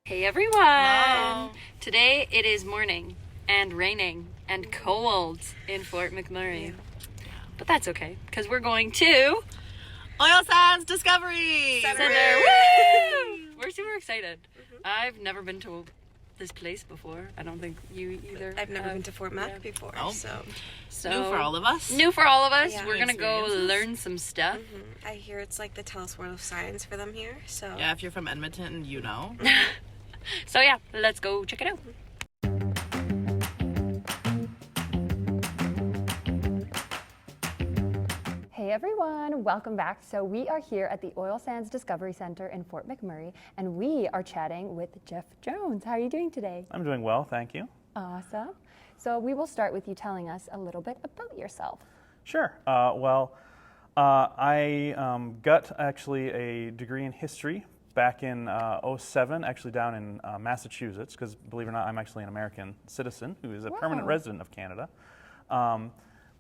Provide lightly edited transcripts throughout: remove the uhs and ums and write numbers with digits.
Hey everyone! Hello. Today it is morning and raining and cold in Fort McMurray. But that's okay, because we're going to Oil Sands Discovery Center. Woo! We're super excited. I've never been to this place before. I don't think you either. I've never been to Fort Mac before, Oh. so New for all of us. New for all of us. Yeah. We're gonna go Experiences. learn some stuff. I hear it's like the TELUS World of Science for them here. So Yeah, if you're from Edmonton, you know. So yeah, let's go check it out. Hey everyone, welcome back. So we are here at the Oil Sands Discovery Center in Fort McMurray, and we are chatting with Jeff Jones. How are you doing today? I'm doing well, thank you. Awesome. So we will start with you telling us a little bit about yourself. Sure. I got actually a degree in history back in '07, actually down in Massachusetts, because believe it or not, I'm actually an American citizen who is a permanent Wow. resident of Canada.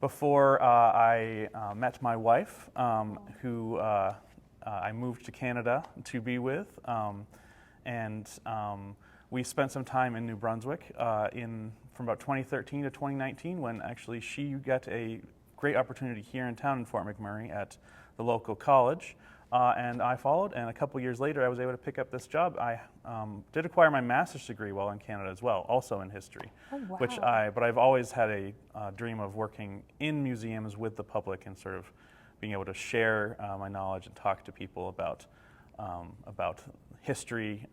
Before I met my wife, who I moved to Canada to be with, and we spent some time in New Brunswick from about 2013 to 2019, when actually she got a great opportunity here in town in Fort McMurray at the local college, and I followed. And a couple years later, I was able to pick up this job. I did acquire my master's degree while in Canada as well, also in history. Oh, wow. But I've always had a dream of working in museums with the public and sort of being able to share my knowledge and talk to people about history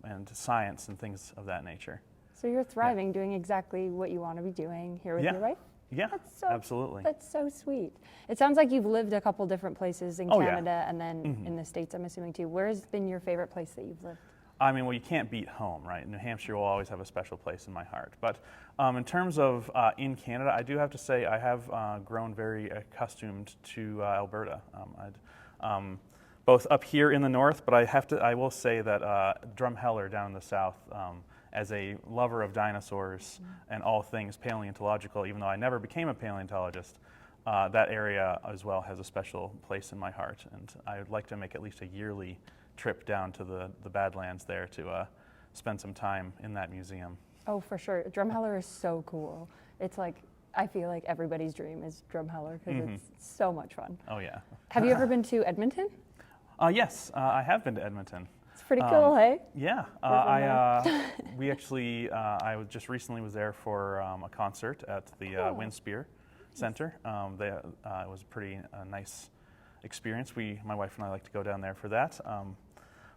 and science and things of that nature. So you're thriving, doing exactly what you want to be doing here with Yeah. your wife? Yeah, That's so, absolutely. That's so sweet. It sounds like you've lived a couple different places in Oh, yeah. Canada and then in the States, I'm assuming too. Where has been your favorite place that you've lived? I mean, well, you can't beat home, right? New Hampshire will always have a special place in my heart. But in terms of in Canada, I do have to say I have grown very accustomed to Alberta. Both up here in the north, but I will say that Drumheller down in the south, as a lover of dinosaurs and all things paleontological, even though I never became a paleontologist, that area as well has a special place in my heart. And I would like to make at least a yearly trip down to the Badlands there to spend some time in that museum. Oh, for sure. Drumheller is so cool. It's like, I feel like everybody's dream is Drumheller because it's so much fun. Oh, yeah. Have you ever been to Edmonton? Yes, I have been to Edmonton. It's pretty cool, hey? Yeah, we actually, just recently was there for a concert at the Windspear Center. It was a pretty nice experience. My wife and I like to go down there for that.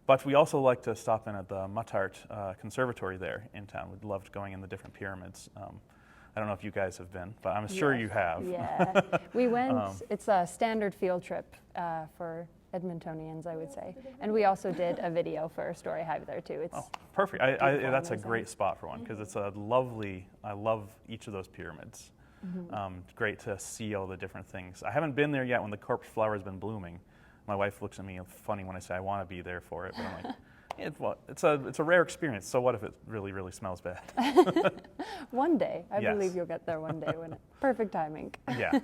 But we also like to stop in at the Muttart Conservatory there in town. We loved going in the different pyramids. I don't know if you guys have been, but I'm sure you have. Yeah, we went. It's a standard field trip for Edmontonians, I would say. And we also did a video for Storyhive there too. It's Perfect. beautiful That's a and great spot for one, because it's a lovely, I love each of those pyramids. Great to see all the different things. I haven't been there yet when the corpse flower has been blooming. My wife looks at me funny when I say I want to be there for it, but I'm like, it's a rare experience, so what if it really, really smells bad? one day. I Yes. believe you'll get there one day when perfect timing. Yeah.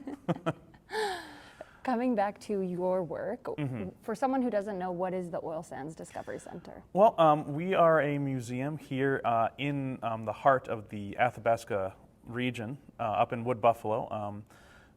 Coming back to your work, for someone who doesn't know, what is the Oil Sands Discovery Center? Well, we are a museum here in the heart of the Athabasca region, up in Wood Buffalo,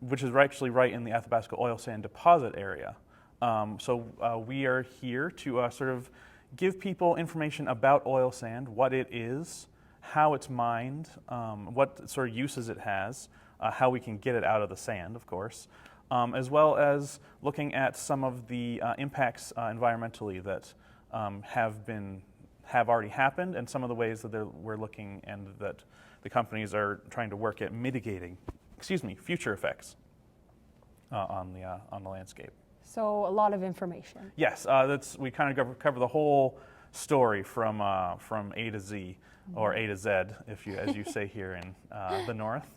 which is actually right in the Athabasca oil sand deposit area. So we are here to sort of give people information about oil sand, what it is, how it's mined, what sort of uses it has, how we can get it out of the sand, of course, as well as looking at some of the impacts environmentally that have already happened, and some of the ways that we're looking and that the companies are trying to work at mitigating, future effects on the landscape. So a lot of information. Yes, we kind of cover the whole story from A to Z, or A to Z, as you say here in the north.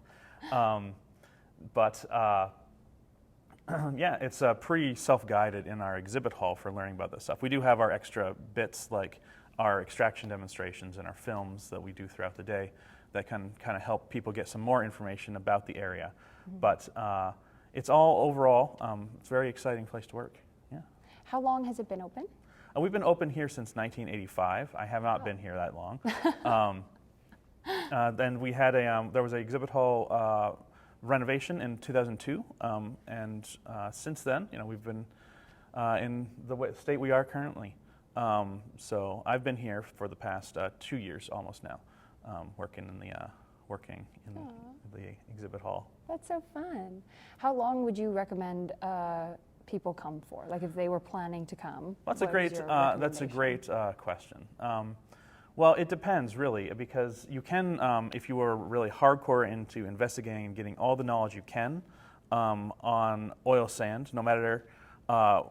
Yeah, it's pretty self-guided in our exhibit hall for learning about this stuff. We do have our extra bits like our extraction demonstrations and our films that we do throughout the day that can kind of help people get some more information about the area. But it's all overall, it's a very exciting place to work. Yeah. How long has it been open? We've been open here since 1985. I have not been here that long. Then we had there was an exhibit hall renovation in 2002, and since then, we've been in the state we are currently. So I've been here for the past 2 years almost now, working in the exhibit hall. That's so fun. How long would you recommend people come for? Like if they were planning to come? That's a great question. Well, it depends really, because you can, if you are really hardcore into investigating and getting all the knowledge you can on oil sand, no matter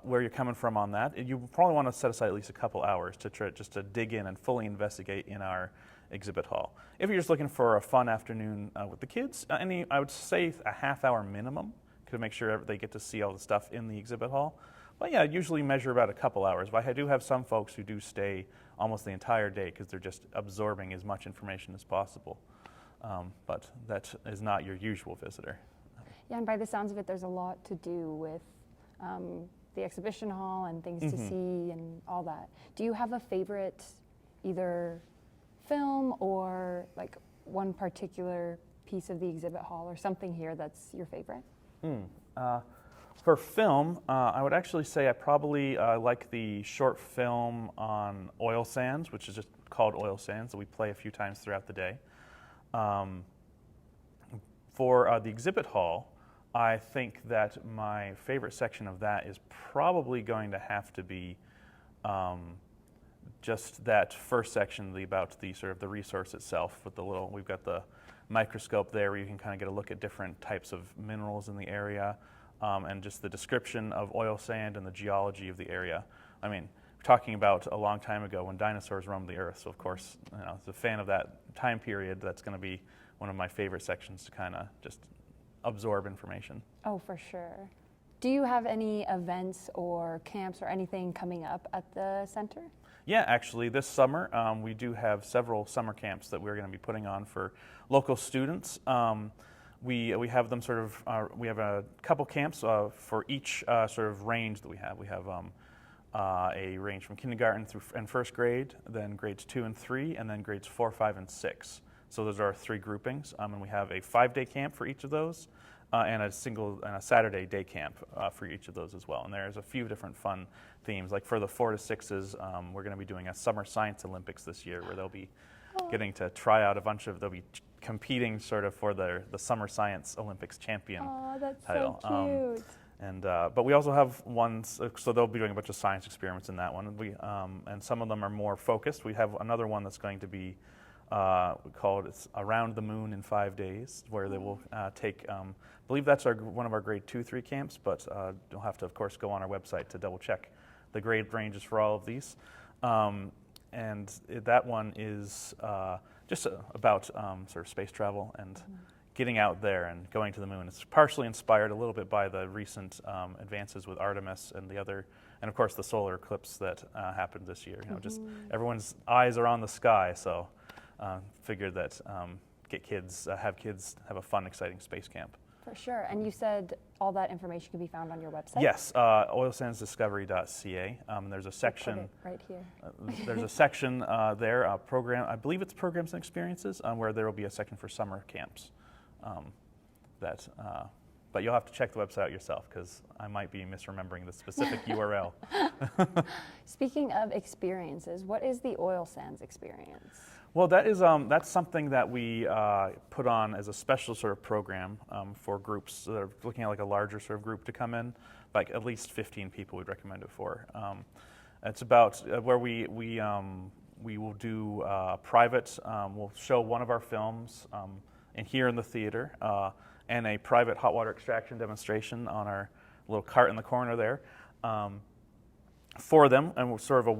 where you're coming from on that, you probably want to set aside at least a couple hours to try just to dig in and fully investigate in our exhibit hall. If you're just looking for a fun afternoon with the kids, I would say a half hour minimum to make sure they get to see all the stuff in the exhibit hall. But yeah, usually measure about a couple hours. But I do have some folks who do stay almost the entire day because they're just absorbing as much information as possible. But that is not your usual visitor. Yeah, and by the sounds of it, there's a lot to do with the exhibition hall and things to see and all that. Do you have a favorite either film or like one particular piece of the exhibit hall or something here that's your favorite? For film, I would actually say I probably like the short film on oil sands, which is just called Oil Sands, that we play a few times throughout the day. For the exhibit hall, I think that my favorite section of that is probably going to have to be just that first section about the sort of the resource itself. With we've got the microscope there where you can kind of get a look at different types of minerals in the area, and just the description of oil sand and the geology of the area. I mean, we're talking about a long time ago when dinosaurs roamed the earth, so of course, as a fan of that time period, that's going to be one of my favorite sections to kind of just absorb information. Oh, for sure. Do you have any events or camps or anything coming up at the center? Yeah, actually, this summer we do have several summer camps that we're going to be putting on for local students. We have them sort of. We have a couple camps for each sort of range that we have. We have a range from kindergarten through and first grade, then grades 2 and 3, and then grades 4, 5, and 6. So those are our 3 groupings, and we have a 5-day camp for each of those, and a Saturday day camp for each of those as well. And there's a few different fun themes. Like for the 4 to 6s, we're going to be doing a Summer Science Olympics this year, where they'll be getting to try out they'll be competing sort of for the Summer Science Olympics champion title. So cute. But we also have ones, so they'll be doing a bunch of science experiments in that one. And some of them are more focused. We have another one that's going to be we call it Around the Moon in 5 days, where they will take, I believe that's one of our grade 2, 3 camps, but you'll have to, of course, go on our website to double check the grade ranges for all of these. And that one is just about sort of space travel and getting out there and going to the moon. It's partially inspired a little bit by the recent advances with Artemis and and of course the solar eclipse that happened this year. Just everyone's eyes are on the sky, so figured that have kids have a fun, exciting space camp. For sure. And you said all that information can be found on your website? Yes, oilsandsdiscovery.ca. There's a section right here. There's a section there, program. I believe it's programs and experiences, where there will be a section for summer camps. But you'll have to check the website out yourself because I might be misremembering the specific URL. Speaking of experiences, what is the oil sands experience? Well, that's something that we put on as a special sort of program for groups that are looking at like a larger sort of group to come in, like at least 15 people we'd recommend it for. It's about where we will do private, we'll show one of our films here in the theater, and a private hot water extraction demonstration on our little cart in the corner there. For them, and we're sort of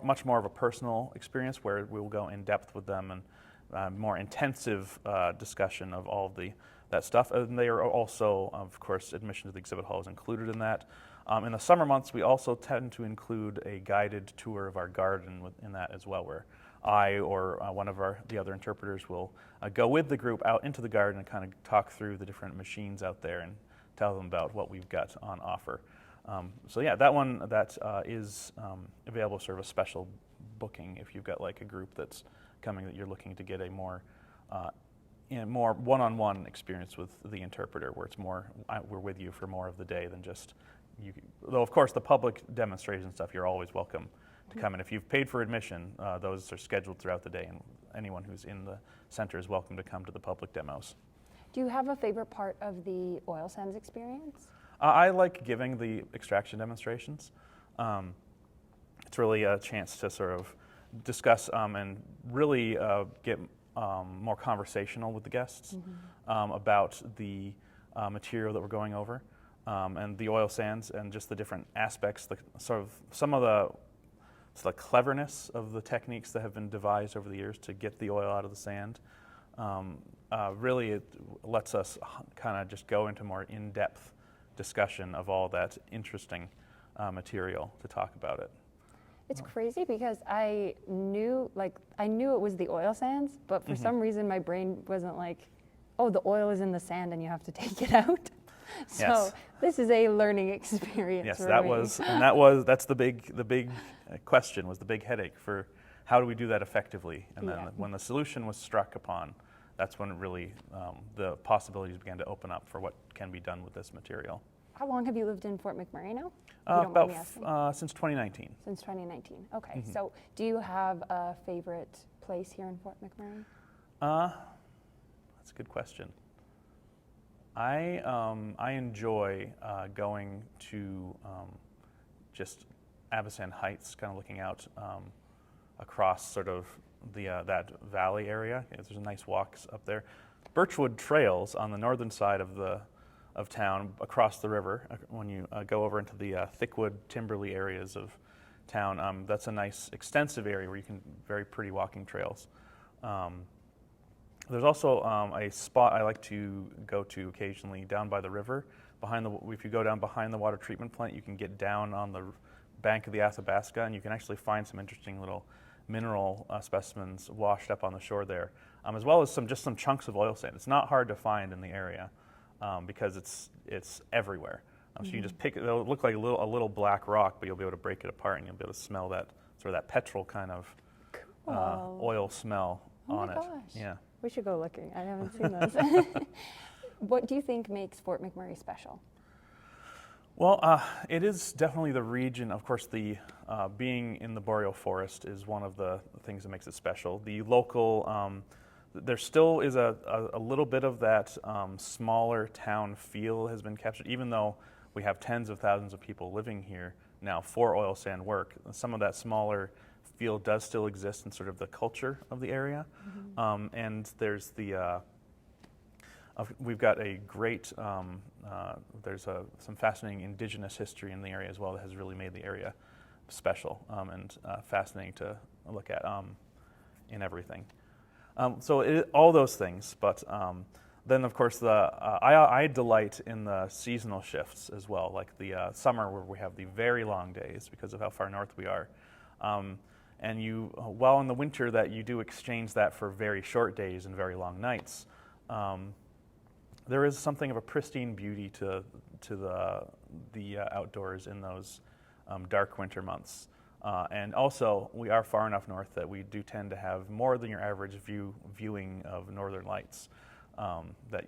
much more of a personal experience where we will go in depth with them and more intensive discussion of all of that stuff. And they are also, of course, admission to the exhibit hall is included in that. In the summer months, we also tend to include a guided tour of our garden in that as well, where I or one of the other interpreters will go with the group out into the garden and kind of talk through the different machines out there and tell them about what we've got on offer. So yeah, that one that is available sort of a special booking if you've got like a group that's coming that you're looking to get a more more one-on-one experience with the interpreter, where it's more we're with you for more of the day than just you. Though of course the public demonstration stuff, you're always welcome to come in. If you've paid for admission, those are scheduled throughout the day, and anyone who's in the center is welcome to come to the public demos. Do you have a favorite part of the oil sands experience? I like giving the extraction demonstrations. It's really a chance to sort of discuss and really get more conversational with the guests about the material that we're going over and the oil sands and just the different aspects, the sort of some of the cleverness of the techniques that have been devised over the years to get the oil out of the sand. Really, it lets us kind of just go into more in-depth discussion of all that interesting material to talk about it. It's crazy because I knew it was the oil sands, but for some reason my brain wasn't like, oh, the oil is in the sand and you have to take it out. So Yes. This is a learning experience. Yes, for that me. that's the big question, was the big headache for how do we do that effectively? And then when the solution was struck upon, that's when it really the possibilities began to open up for what can be done with this material. How long have you lived in Fort McMurray now? If you don't mind me asking. Since 2019. Since 2019. Okay. So do you have a favorite place here in Fort McMurray? That's a good question. I enjoy going to just Avocen Heights, kind of looking out across sort of the that valley area. There's nice walks up there. Birchwood Trails on the northern side of town, across the river. When you go over into the Thickwood, Timberley areas of town, that's a nice extensive area where you can very pretty walking trails. There's also a spot I like to go to occasionally down by the river. If you go down behind the water treatment plant, you can get down on the bank of the Athabasca, and you can actually find some interesting little mineral specimens washed up on the shore there, as well as some chunks of oil sand. It's not hard to find in the area because it's everywhere. So you can just pick it. It'll look like a little black rock, but you'll be able to break it apart, and you'll be able to smell that sort of that petrol kind of oil smell on it. Oh my gosh. Yeah. We should go looking. I haven't seen those. What do you think makes Fort McMurray special? Well, it is definitely the region. Of course, the being in the boreal forest is one of the things that makes it special. The local, there still is a little bit of that smaller town feel has been captured, even though we have tens of thousands of people living here now for oil sand work. Some of that smaller feel does still exist in sort of the culture of the area. And there's we've got a great, there's some fascinating indigenous history in the area as well that has really made the area special and fascinating to look at in everything. So all those things, but then of course I delight in the seasonal shifts as well, like the summer where we have the very long days because of how far north we are. And while in the winter that you do exchange that for very short days and very long nights, there is something of a pristine beauty to the outdoors in those dark winter months. And also, we are far enough north that we do tend to have more than your average viewing of northern lights that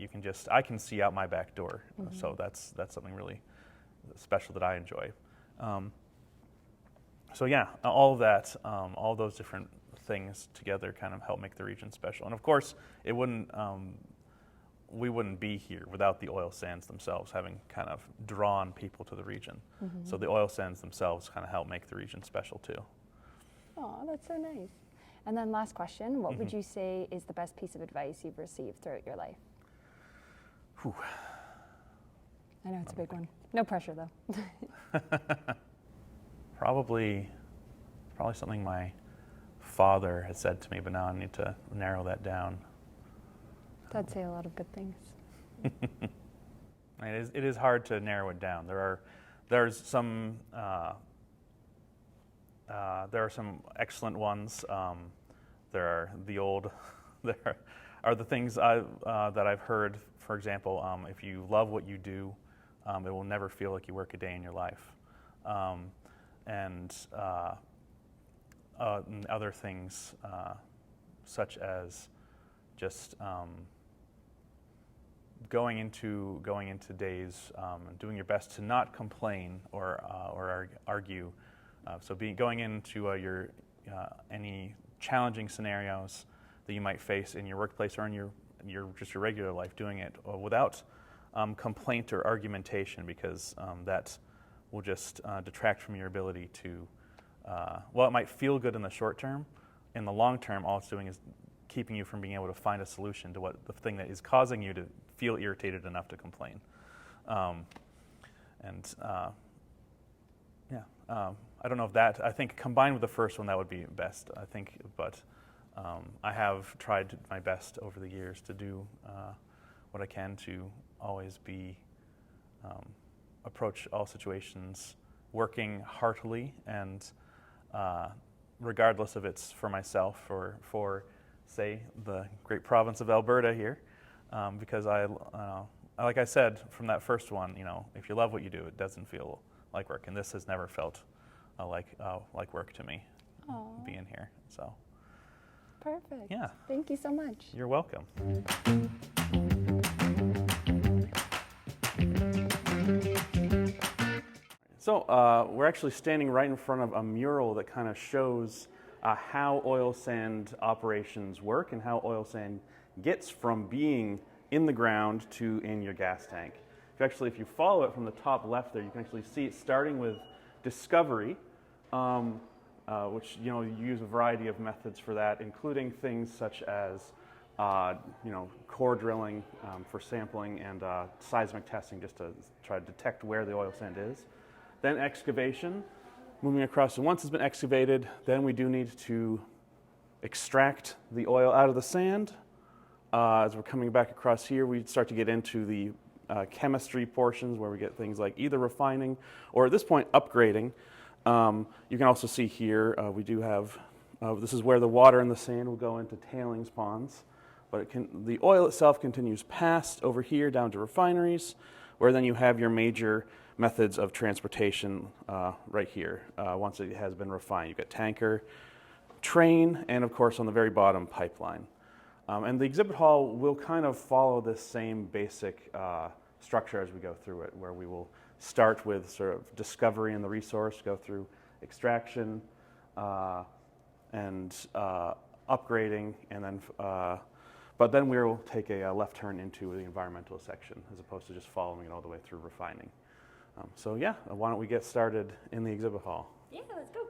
I can see out my back door. So that's something really special that I enjoy. So yeah, all of that, all those different things together kind of help make the region special. And of course, we wouldn't be here without the oil sands themselves having kind of drawn people to the region. So the oil sands themselves kind of help make the region special too. Oh, that's so nice. And then last question, what would you say is the best piece of advice you've received throughout your life? Whew. I know it's a big one. No pressure though. Probably something my father had said to me, but now I need to narrow that down. I'd say a lot of good things. It is hard to narrow it down. There are some excellent ones. There are the things that I've heard. For example, if you love what you do, It will never feel like you work a day in your life. And other things such as just going into days and doing your best to not complain or argue. So going into your any challenging scenarios that you might face in your workplace or in your regular life, doing it without complaint or argumentation, because that will just detract from your ability to. Well, it might feel good in the short term. In the long term, all it's doing is keeping you from being able to find a solution to what the thing that is causing you to feel irritated enough to complain. I don't know if that, I think combined with the first one, that would be best, I think. But I have tried my best over the years to do what I can to always be, approach all situations working heartily and regardless if it's for myself or for, say, the great province of Alberta here, because like I said from that first one, if you love what you do, it doesn't feel like work, and this has never felt like work to me. Aww. Being here. So. Perfect. Yeah. Thank you so much. You're welcome. So we're actually standing right in front of a mural that kind of shows how oil sand operations work and how oil sand gets from being in the ground to in your gas tank. If you follow it from the top left there, you can actually see it starting with discovery, which you use a variety of methods for that, including things such as core drilling for sampling and seismic testing, just to try to detect where the oil sand is. Then excavation, moving across. And once it's been excavated, then we do need to extract the oil out of the sand. As we're coming back across here, we start to get into the chemistry portions where we get things like either refining or at this point upgrading. You can also see here we do have, this is where the water and the sand will go into tailings ponds, but the oil itself continues past over here down to refineries, where then you have your major methods of transportation right here once it has been refined. You've got tanker, train, and of course on the very bottom, pipeline. And the exhibit hall will kind of follow this same basic structure as we go through it, where we will start with sort of discovery in the resource, go through extraction and upgrading, and then but then we'll take a left turn into the environmental section as opposed to just following it all the way through refining. So yeah, why don't we get started in the exhibit hall? Yeah, let's go.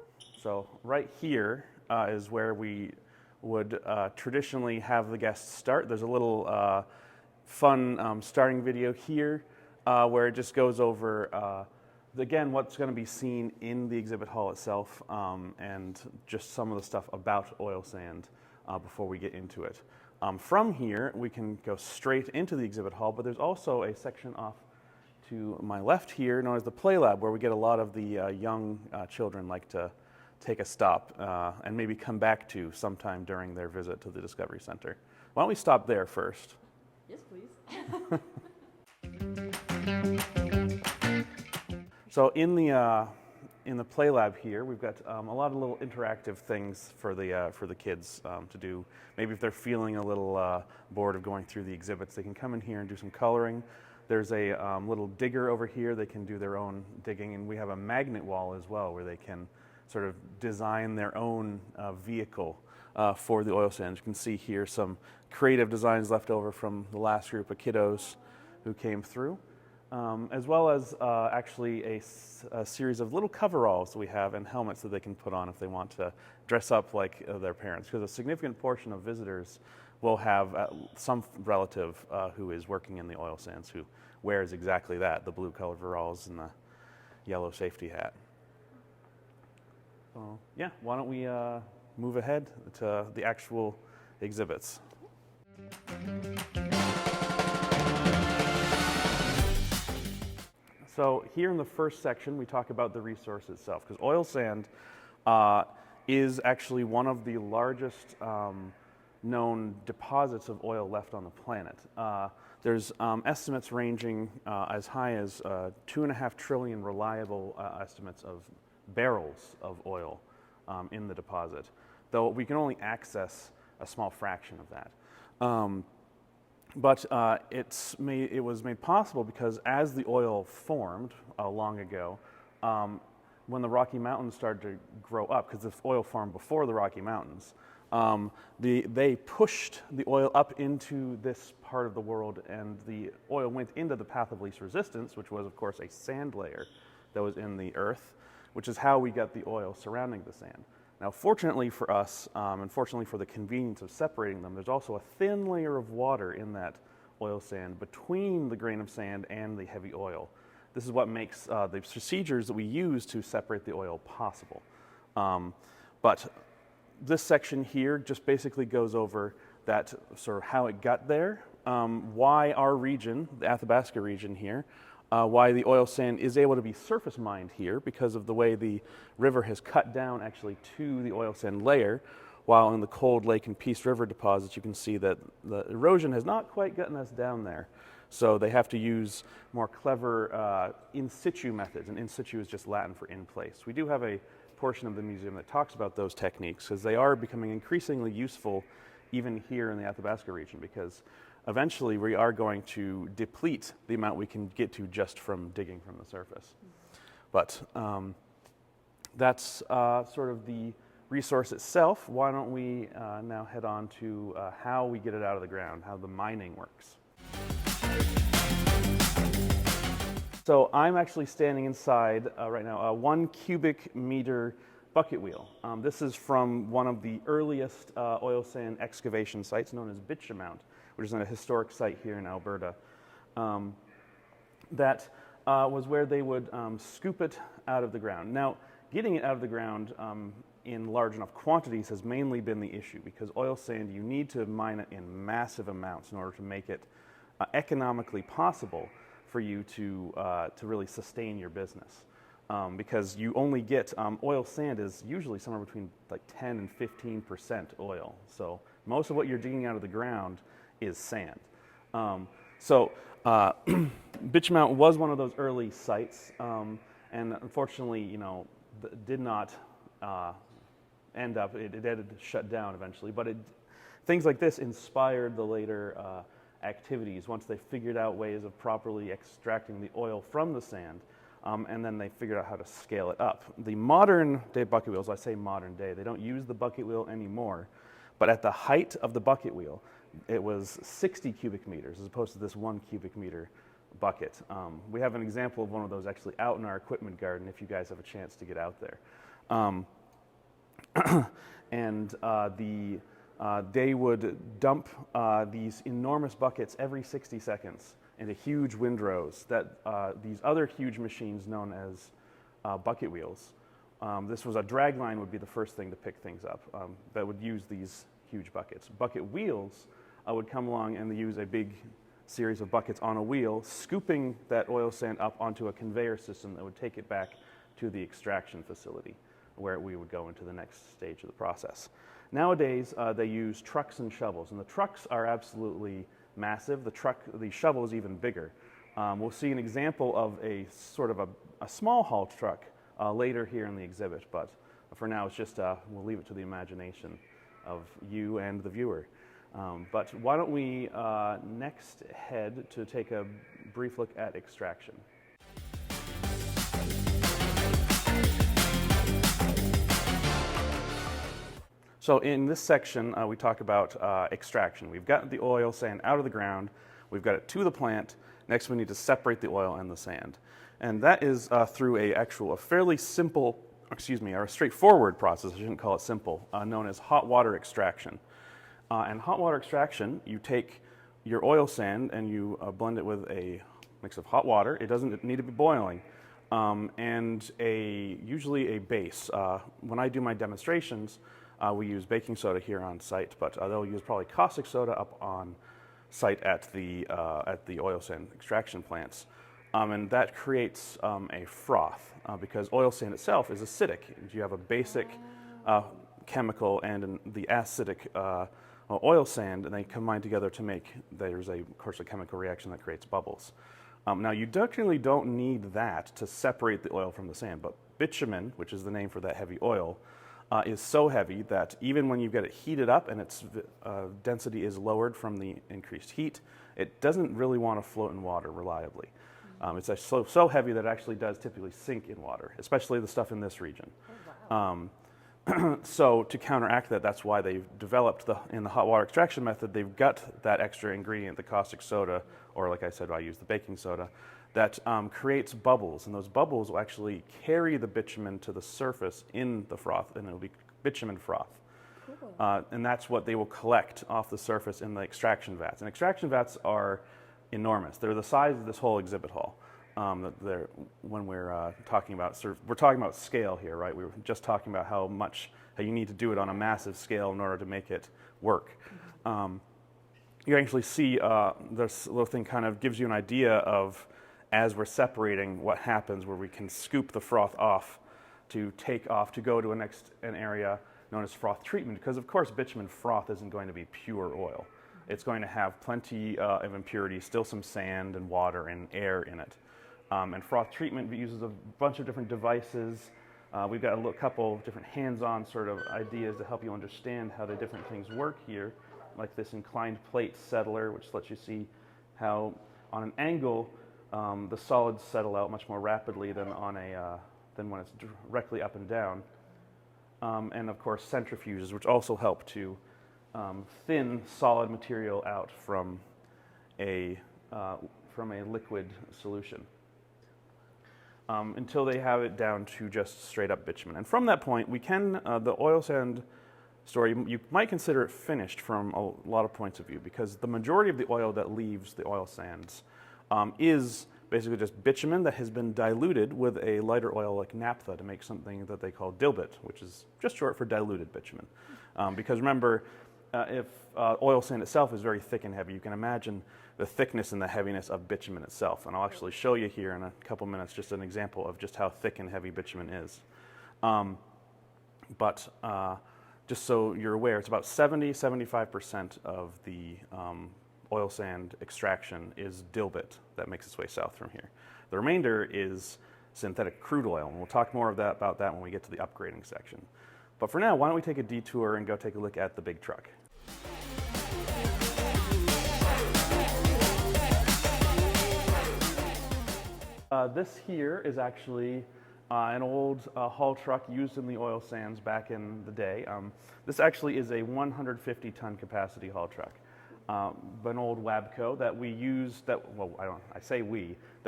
So right here is where we would traditionally have the guests start. There's a little fun starting video here where it just goes over, again, what's going to be seen in the exhibit hall itself and just some of the stuff about oil sand before we get into it. From here, we can go straight into the exhibit hall, but there's also a section off to my left here known as the Play Lab, where we get a lot of the young children like to take a stop and maybe come back to sometime during their visit to the Discovery Center. Why don't we stop there first? Yes, please. So in the Play Lab here, we've got a lot of little interactive things for the kids to do. Maybe if they're feeling a little bored of going through the exhibits, they can come in here and do some coloring. There's a little digger over here. They can do their own digging, and we have a magnet wall as well where they can sort of design their own vehicle for the oil sands. You can see here some creative designs left over from the last group of kiddos who came through, as well as actually a series of little coveralls that we have and helmets that they can put on if they want to dress up like their parents, because a significant portion of visitors will have some relative who is working in the oil sands who wears exactly that, the blue coveralls and the yellow safety hat. So yeah, why don't we move ahead to the actual exhibits. So here in the first section, we talk about the resource itself, because oil sand is actually one of the largest known deposits of oil left on the planet. There's estimates ranging as high as 2.5 trillion reliable estimates of barrels of oil in the deposit, though we can only access a small fraction of that. But it was made possible because as the oil formed long ago, when the Rocky Mountains started to grow up, because the oil formed before the Rocky Mountains, they pushed the oil up into this part of the world, and the oil went into the path of least resistance, which was, of course, a sand layer that was in the earth, which is how we got the oil surrounding the sand. Now, fortunately for us, and fortunately for the convenience of separating them, there's also a thin layer of water in that oil sand between the grain of sand and the heavy oil. This is what makes the procedures that we use to separate the oil possible. But this section here just basically goes over that sort of how it got there, why our region, the Athabasca region here, why the oil sand is able to be surface mined here because of the way the river has cut down actually to the oil sand layer, while in the Cold Lake and Peace River deposits you can see that the erosion has not quite gotten us down there. So they have to use more clever in situ methods, and in situ is just Latin for in place. We do have a portion of the museum that talks about those techniques because they are becoming increasingly useful even here in the Athabasca region, because eventually we are going to deplete the amount we can get to just from digging from the surface. But that's sort of the resource itself. Why don't we now head on to how we get it out of the ground, how the mining works. So I'm actually standing inside right now a 1 cubic meter bucket wheel. This is from one of the earliest oil sand excavation sites known as Bitumen, which is a historic site here in Alberta. That was where they would scoop it out of the ground. Now, getting it out of the ground in large enough quantities has mainly been the issue, because oil sand, you need to mine it in massive amounts in order to make it economically possible for you to really sustain your business. Because you only get, oil sand is usually somewhere between like 10 and 15% oil. So most of what you're digging out of the ground is sand. Bitumen was one of those early sites, and unfortunately, did not end up, it had to shut down eventually, but things like this inspired the later activities once they figured out ways of properly extracting the oil from the sand, and then they figured out how to scale it up. The modern day bucket wheels, I say modern day, they don't use the bucket wheel anymore, but at the height of the bucket wheel, it was 60 cubic meters as opposed to this 1 cubic meter bucket. We have an example of one of those actually out in our equipment garden if you guys have a chance to get out there. They would dump these enormous buckets every 60 seconds into huge windrows that these other huge machines known as bucket wheels. This was a drag line would be the first thing to pick things up that would use these huge buckets. Bucket wheels would come along and they use a big series of buckets on a wheel, scooping that oil sand up onto a conveyor system that would take it back to the extraction facility, where we would go into the next stage of the process. Nowadays, they use trucks and shovels, and the trucks are absolutely massive. The shovel is even bigger. We'll see an example of a sort of a small haul truck later here in the exhibit, but for now it's just, we'll leave it to the imagination of you and the viewer. But why don't we next head to take a brief look at extraction. So in this section, we talk about extraction. We've got the oil sand out of the ground. We've got it to the plant. Next, we need to separate the oil and the sand. And that is through a fairly simple, or a straightforward process, I shouldn't call it simple, known as hot water extraction. And hot water extraction, you take your oil sand and you blend it with a mix of hot water. It doesn't need to be boiling. And usually a base. When I do my demonstrations, we use baking soda here on site, but they'll use probably caustic soda up on site at the oil sand extraction plants. And that creates a froth because oil sand itself is acidic. You have a basic chemical and the acidic oil sand, and they combine together to make, of course, a chemical reaction that creates bubbles. Now, you definitely don't need that to separate the oil from the sand, but bitumen, which is the name for that heavy oil, is so heavy that even when you get it heated up and its density is lowered from the increased heat, it doesn't really want to float in water reliably. It's so heavy that it actually does typically sink in water, especially the stuff in this region. So to counteract that, that's why they've developed, in the hot water extraction method, they've got that extra ingredient, the caustic soda, or like I said, I use the baking soda, that creates bubbles, and those bubbles will actually carry the bitumen to the surface in the froth, and it'll be bitumen froth. Cool. And that's what they will collect off the surface in the extraction vats. And extraction vats are enormous. They're the size of this whole exhibit hall. When we're talking about we're talking about scale here, right? We were just talking about how you need to do it on a massive scale in order to make it work. You actually see this little thing kind of gives you an idea of, as we're separating, what happens where we can scoop the froth off to go to an area known as froth treatment, because of course bitumen froth isn't going to be pure oil. It's going to have plenty of impurities, still some sand and water and air in it. And froth treatment uses a bunch of different devices. We've got a couple different hands-on sort of ideas to help you understand how the different things work here, like this inclined plate settler, which lets you see how on an angle the solids settle out much more rapidly than when it's directly up and down. And of course centrifuges, which also help to thin solid material out from a liquid solution. Until they have it down to just straight up bitumen. And from that point, we can, the oil sand story, you might consider it finished from a lot of points of view, because the majority of the oil that leaves the oil sands is basically just bitumen that has been diluted with a lighter oil like naphtha to make something that they call dilbit, which is just short for diluted bitumen. Because remember, if oil sand itself is very thick and heavy, you can imagine the thickness and the heaviness of bitumen itself. And I'll actually show you here in a couple minutes just an example of just how thick and heavy bitumen is. Just so you're aware, it's about 75% of the oil sand extraction is dilbit that makes its way south from here. The remainder is synthetic crude oil, and we'll talk more about that when we get to the upgrading section. But for now, why don't we take a detour and go take a look at the big truck. This here is actually an old haul truck used in the oil sands back in the day. This actually is a 150-ton capacity haul truck. An old Wabco that we used, that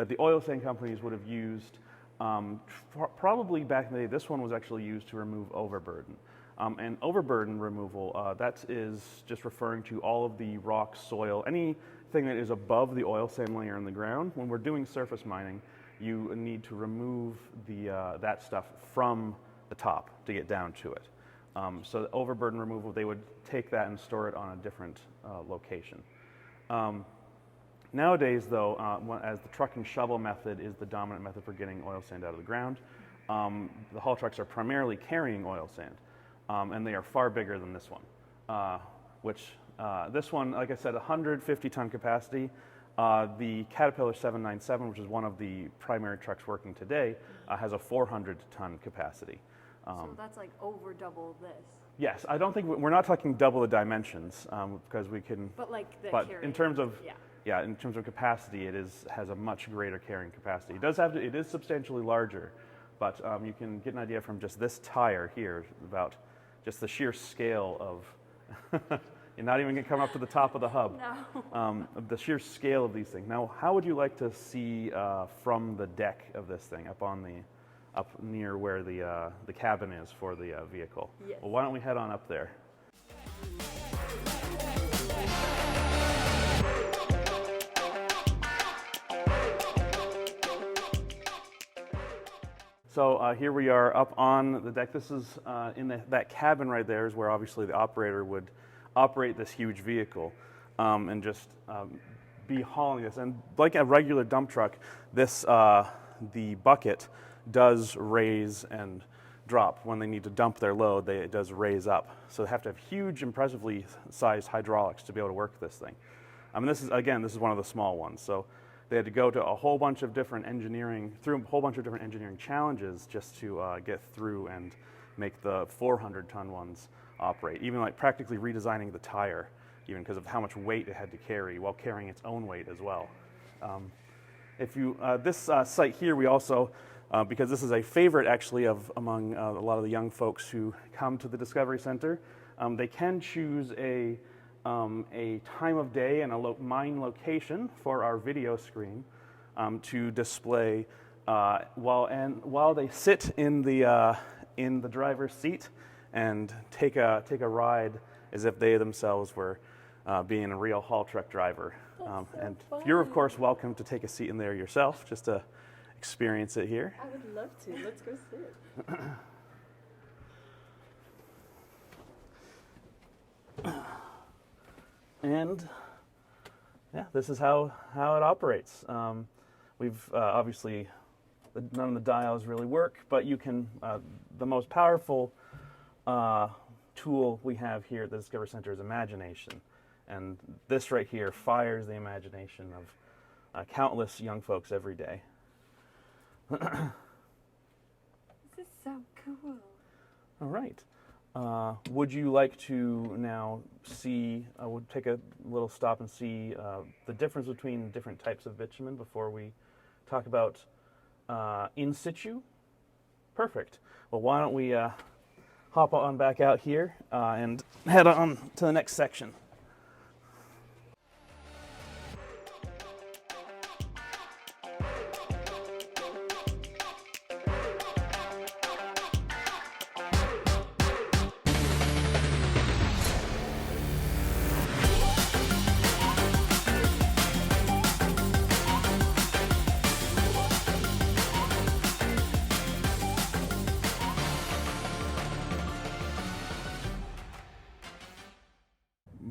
the oil sand companies would have used probably back in the day. This one was actually used to remove overburden. And overburden removal, that is just referring to all of the rock, soil, anything that is above the oil sand layer in the ground. When we're doing surface mining, you need to remove that stuff from the top to get down to it. So the overburden removal, they would take that and store it on a different location. Nowadays, though, as the truck and shovel method is the dominant method for getting oil sand out of the ground, the haul trucks are primarily carrying oil sand, and they are far bigger than this one, this one, like I said, 150-ton capacity. The Caterpillar 797, which is one of the primary trucks working today, has a 400-ton capacity. So that's like over double this. Yes, I don't think we're not talking double the dimensions because we can. But like in terms of in terms of capacity, it has a much greater carrying capacity. It is substantially larger, but you can get an idea from just this tire here about just the sheer scale of. You're not even going to come up to the top of the hub. No. The sheer scale of these things. Now, how would you like to see from the deck of this thing, up near where the cabin is for the vehicle? Yes. Well, why don't we head on up there? So here we are up on the deck. This is that cabin right there is where obviously the operator would operate this huge vehicle and just be hauling this. And like a regular dump truck, the bucket does raise and drop. When they need to dump their load, it does raise up. So they have to have huge, impressively sized hydraulics to be able to work this thing. I mean, this is one of the small ones. So they had to go to a whole bunch of different engineering challenges just to get through and make the 400-ton ones operate. Even like practically redesigning the tire, even because of how much weight it had to carry while carrying its own weight as well. This site here, we also, because this is a favorite actually among a lot of the young folks who come to the Discovery Center, they can choose a time of day and a mine location for our video screen to display while they sit in the driver's seat and take a ride as if they themselves were being a real haul truck driver. And you're of course welcome to take a seat in there yourself just to experience it here. I would love to. Let's go sit. And yeah, this is how it operates. We've obviously none of the dials really work, but you can. The most powerful tool we have here at the Discovery Center is imagination, and this right here fires the imagination of countless young folks every day. This is so cool. All right. Would you like to now see, we'll take a little stop and see the difference between different types of bitumen before we talk about in situ? Perfect. Well, why don't we hop on back out here and head on to the next section.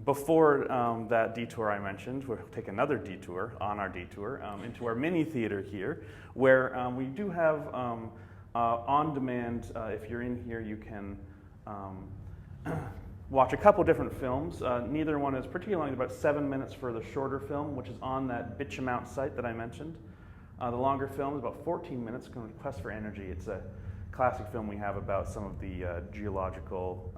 Before that detour I mentioned, we'll take another detour on our detour into our mini theater here, where we do have on demand, if you're in here, you can watch a couple different films. Neither one is particularly long, about 7 minutes for the shorter film, which is on that Bitch Amount site that I mentioned. The longer film is about 14 minutes, called Quest for Energy. It's a classic film we have about some of the geological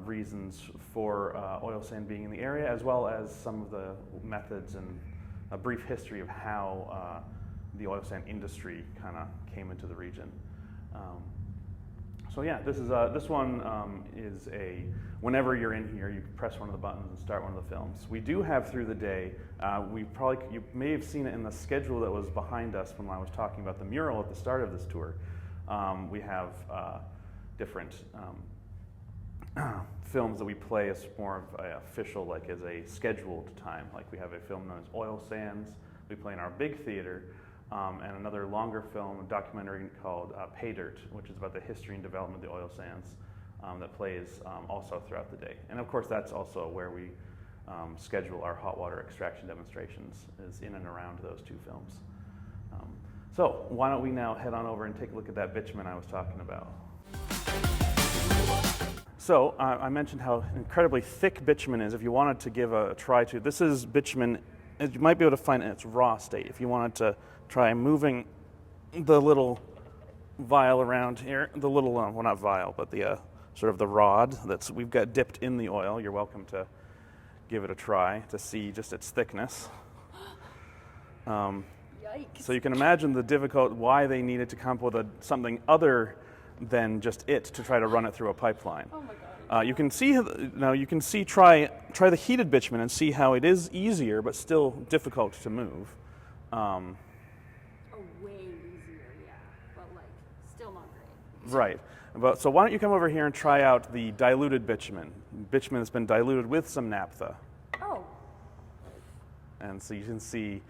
reasons for oil sand being in the area, as well as some of the methods and a brief history of how the oil sand industry kind of came into the region. So yeah, this one is whenever you're in here, you can press one of the buttons and start one of the films. We do have through the day, you may have seen it in the schedule that was behind us when I was talking about the mural at the start of this tour. We have different films that we play as more of an official, like as a scheduled time. Like we have a film known as Oil Sands, we play in our big theater, and another longer film, a documentary called Pay Dirt, which is about the history and development of the oil sands that plays also throughout the day. And of course that's also where we schedule our hot water extraction demonstrations, is in and around those two films. So why don't we now head on over and take a look at that bitumen I was talking about. So I mentioned how incredibly thick bitumen is. If you wanted to give a try to, this is bitumen, you might be able to find it in its raw state. If you wanted to try moving the little vial around here, the little, well not vial, but the sort of the rod we've got dipped in the oil, you're welcome to give it a try to see just its thickness. Yikes. So you can imagine why they needed to come up with something other than just it to try to run it through a pipeline. Oh my God. You can see now. You can see try the heated bitumen and see how it is easier, but still difficult to move. Oh, way easier, yeah. But like, still not great. Right. So why don't you come over here and try out the diluted bitumen that's been diluted with some naphtha. Oh. And so you can see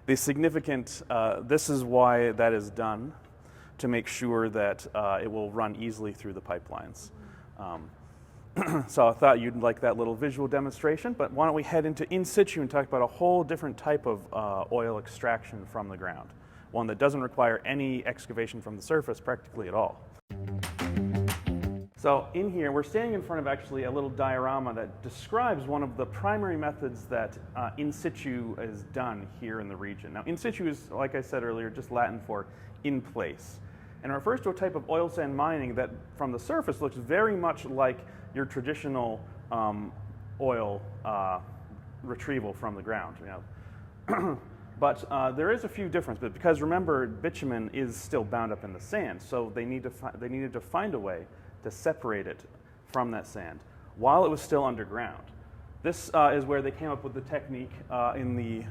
the significant. This is why that is done, to make sure that it will run easily through the pipelines. So I thought you'd like that little visual demonstration, but why don't we head into in situ and talk about a whole different type of oil extraction from the ground, one that doesn't require any excavation from the surface practically at all. So in here, we're standing in front of actually a little diorama that describes one of the primary methods that in situ is done here in the region. Now, in situ is, like I said earlier, just Latin for in place. And it refers to a type of oil sand mining that from the surface looks very much like your traditional oil retrieval from the ground. But there is a few differences, because remember, bitumen is still bound up in the sand, so they needed to find a way to separate it from that sand while it was still underground. This is where they came up with the technique in the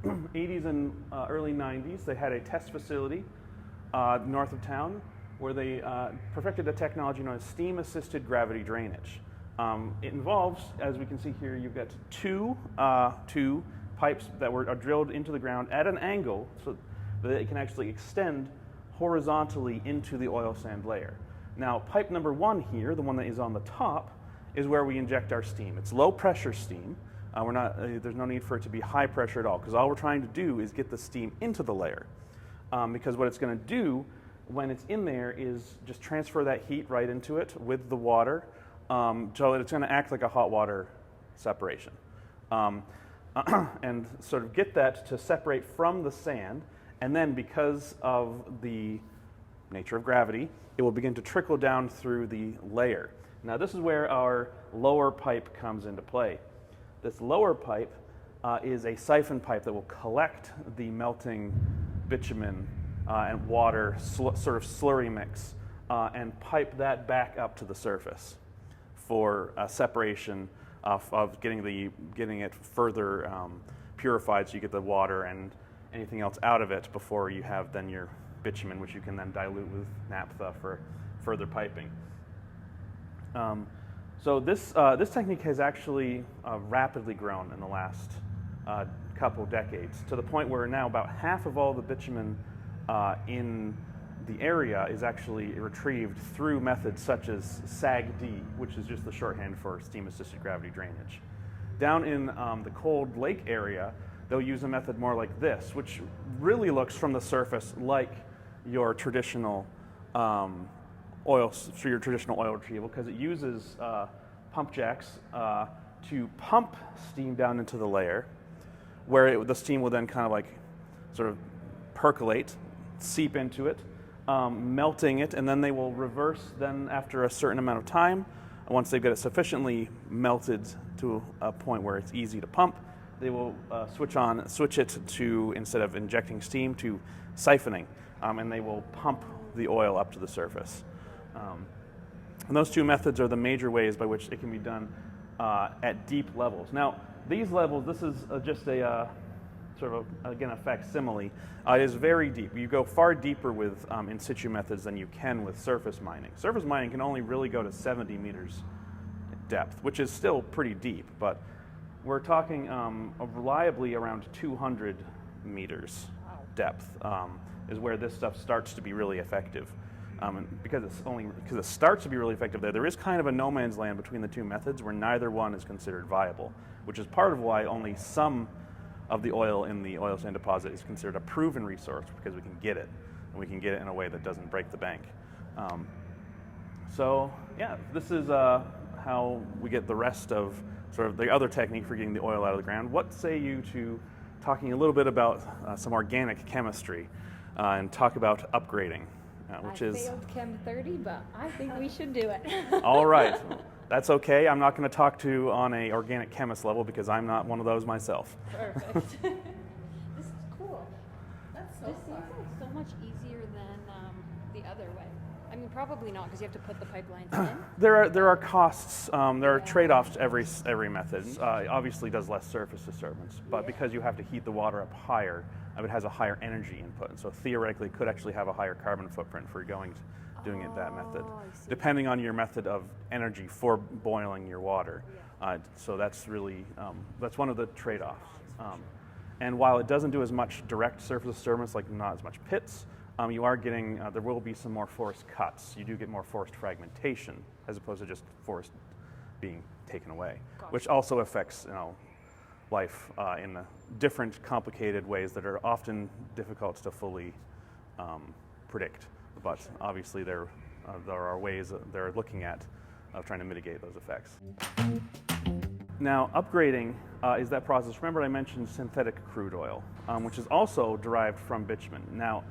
80s and early 90s. They had a test facility north of town where they perfected a technology known as steam-assisted gravity drainage. It involves, as we can see here, you've got two pipes that are drilled into the ground at an angle so that it can actually extend horizontally into the oil sand layer. Now, pipe number 1 here, the one that is on the top, is where we inject our steam. It's low pressure steam. There's no need for it to be high pressure at all, because all we're trying to do is get the steam into the layer. Because what it's going to do when it's in there is just transfer that heat right into it with the water, so it's going to act like a hot water separation. And sort of get that to separate from the sand, and then because of the nature of gravity, it will begin to trickle down through the layer. Now this is where our lower pipe comes into play. This lower pipe is a siphon pipe that will collect the melting bitumen and water sort of slurry mix and pipe that back up to the surface for separation of getting it further purified, so you get the water and anything else out of it before you have then your bitumen, which you can then dilute with naphtha for further piping. So this technique has actually rapidly grown in the last couple decades, to the point where now about half of all the bitumen in the area is actually retrieved through methods such as SAGD, which is just the shorthand for steam-assisted gravity drainage. Down in the cold lake area, they'll use a method more like this, which really looks from the surface like your traditional oil retrieval, because it uses pump jacks to pump steam down into the layer, where the steam will then kind of like sort of percolate, seep into it, melting it, and then they will reverse then after a certain amount of time. Once they've got it sufficiently melted to a point where it's easy to pump, they will switch it to, instead of injecting steam, to siphoning, and they will pump the oil up to the surface. And those two methods are the major ways by which it can be done at deep levels. Now, these levels, this is just a sort of, again, a facsimile. It is very deep. You go far deeper with in situ methods than you can with surface mining. Surface mining can only really go to 70 meters depth, which is still pretty deep, but we're talking reliably around 200 meters depth is where this stuff starts to be really effective. And because it starts to be really effective there is kind of a no man's land between the two methods where neither one is considered viable, which is part of why only some of the oil in the oil sand deposit is considered a proven resource, because we can get it, and we can get it in a way that doesn't break the bank. So yeah, this is how we get the rest of sort of the other technique for getting the oil out of the ground. What say you to talking a little bit about some organic chemistry and talk about upgrading, which is... I failed Chem 30, but I think we should do it. All right. That's okay. I'm not going to talk to on a organic chemist level, because I'm not one of those myself. Perfect. This is cool. This seems like so much easier than the other way. I mean, probably not, because you have to put the pipelines in. There are costs. There are trade-offs to every method. Obviously, does less surface disturbance, but because you have to heat the water up higher, it has a higher energy input, and so theoretically could actually have a higher carbon footprint for doing it that method, depending on your method of energy for boiling your water. So that's really that's one of the trade-offs. And while it doesn't do as much direct surface disturbance, like not as much pits, you are getting, there will be some more forest cuts. You do get more forest fragmentation as opposed to just forest being taken away, which also affects life in different complicated ways that are often difficult to fully predict. But obviously they're there are ways that they're looking at of trying to mitigate those effects. Now, upgrading is that process. Remember I mentioned synthetic crude oil, which is also derived from bitumen. Now,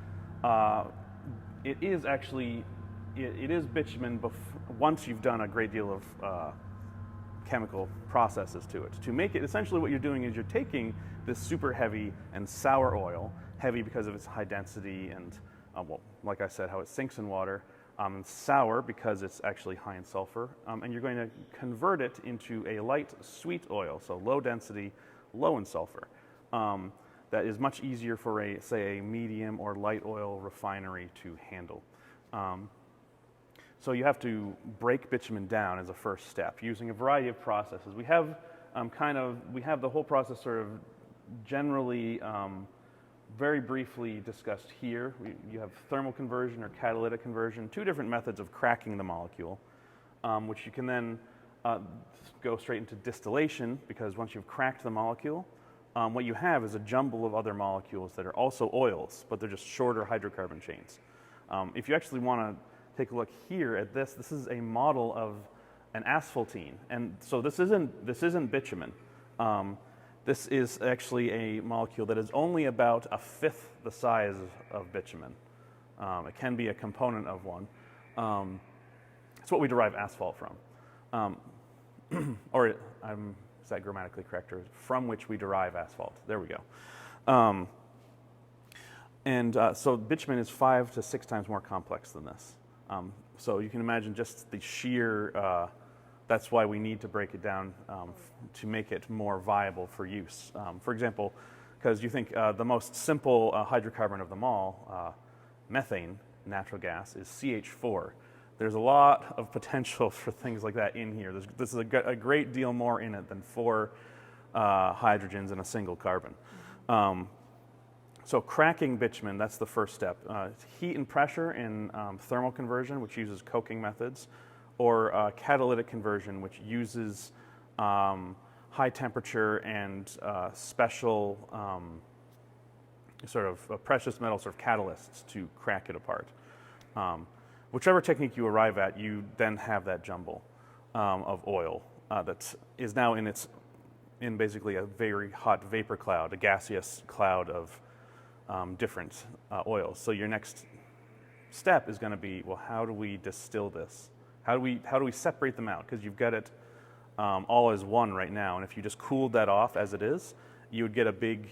it is actually, it is bitumen once you've done a great deal of chemical processes to it. To make it, essentially what you're doing is you're taking this super heavy and sour oil, heavy because of its high density and, well, like I said, how it sinks in water, and sour because it's actually high in sulfur, and you're going to convert it into a light sweet oil, so low density, low in sulfur. That is much easier for say a medium or light oil refinery to handle. So you have to break bitumen down as a first step using a variety of processes. We have the whole process sort of generally very briefly discussed here. You have thermal conversion or catalytic conversion, two different methods of cracking the molecule, which you can then go straight into distillation, because once you've cracked the molecule, what you have is a jumble of other molecules that are also oils, but they're just shorter hydrocarbon chains. If you actually want to take a look here at this is a model of an asphaltene, and so this isn't bitumen. This is actually a molecule that is only about a fifth the size of bitumen. It can be a component of one. It's what we derive asphalt from. Is that grammatically correct? Or from which we derive asphalt. There we go. So bitumen is 5 to 6 times more complex than this. So you can imagine just the sheer, that's why we need to break it down to make it more viable for use. For example, because you think the most simple hydrocarbon of them all, methane, natural gas, is CH4. There's a lot of potential for things like that in here. This is a great deal more in it than 4 hydrogens in a single carbon. So cracking bitumen, that's the first step. Heat and pressure in thermal conversion, which uses coking methods, or catalytic conversion, which uses high temperature and special sort of precious metal sort of catalysts to crack it apart. Whichever technique you arrive at, you then have that jumble of oil that is now in basically a very hot vapor cloud, a gaseous cloud of different oils. So your next step is going to be, well, how do we distill this? How do we separate them out? Because you've got it all as one right now, and if you just cooled that off as it is, you would get a big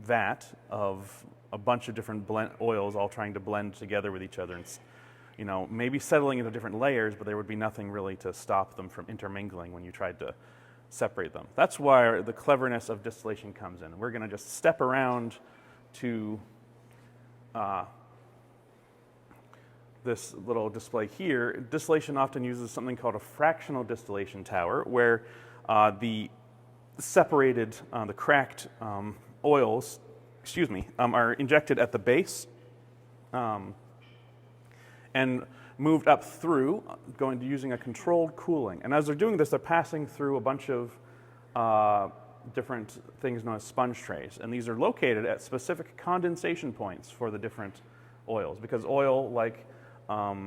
vat of a bunch of different oils all trying to blend together with each other, and maybe settling into different layers, but there would be nothing really to stop them from intermingling when you tried to separate them. That's why the cleverness of distillation comes in. We're going to just step around to this little display here. Distillation often uses something called a fractional distillation tower, where the separated, the cracked oils, are injected at the base and moved up through, using a controlled cooling. And as they're doing this, they're passing through a bunch of different things known as sponge trays. And these are located at specific condensation points for the different oils, because oil, like all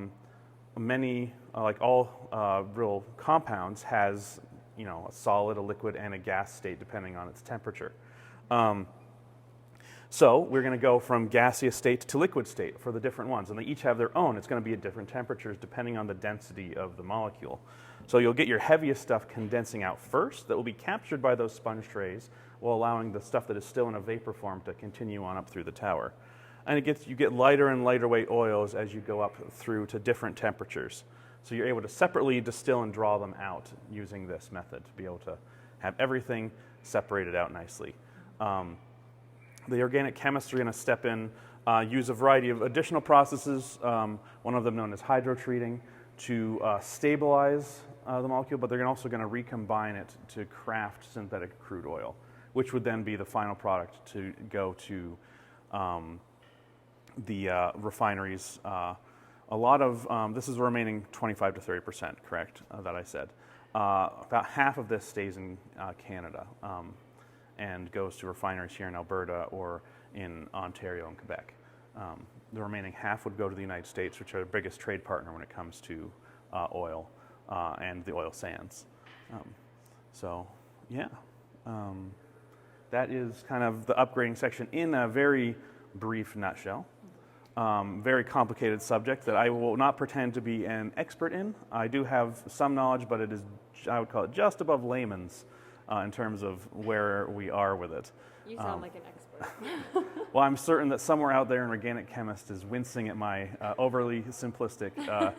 real compounds, has a solid, a liquid, and a gas state depending on its temperature. So we're going to go from gaseous state to liquid state for the different ones, and they each have their own. It's going to be at different temperatures depending on the density of the molecule. So you'll get your heaviest stuff condensing out first, that will be captured by those sponge trays, while allowing the stuff that is still in a vapor form to continue on up through the tower. And you get lighter and lighter weight oils as you go up through to different temperatures. So you're able to separately distill and draw them out using this method to be able to have everything separated out nicely. The organic chemists are going to step in, use a variety of additional processes, one of them known as hydrotreating, to stabilize the molecule, but they're also going to recombine it to craft synthetic crude oil, which would then be the final product to go to the refineries. A lot of, this is the remaining 25 to 30%, correct, that I said. About half of this stays in Canada and goes to refineries here in Alberta or in Ontario and Quebec. the remaining half would go to the United States, which are the biggest trade partner when it comes to oil and the oil sands. So, yeah, that is kind of the upgrading section in a very brief nutshell. Very complicated subject that I will not pretend to be an expert in. I do have some knowledge, but it is, I would call it just above layman's in terms of where we are with it. You sound like an expert. Well, I'm certain that somewhere out there an organic chemist is wincing at my overly simplistic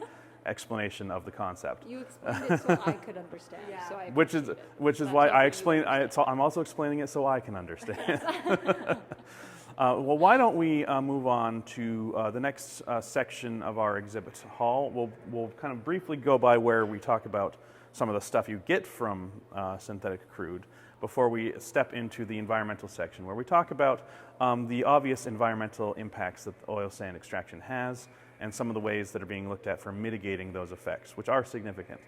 explanation of the concept. You explained it so I could understand. Yeah. So I Which is appreciate it. why That's I okay, explain. you understand. I'm also explaining it so I can understand. Well, why don't we move on to the next section of our exhibit hall? We'll kind of briefly go by where we talk about some of the stuff you get from synthetic crude before we step into the environmental section, where we talk about the obvious environmental impacts that oil sand extraction has and some of the ways that are being looked at for mitigating those effects, which are significant.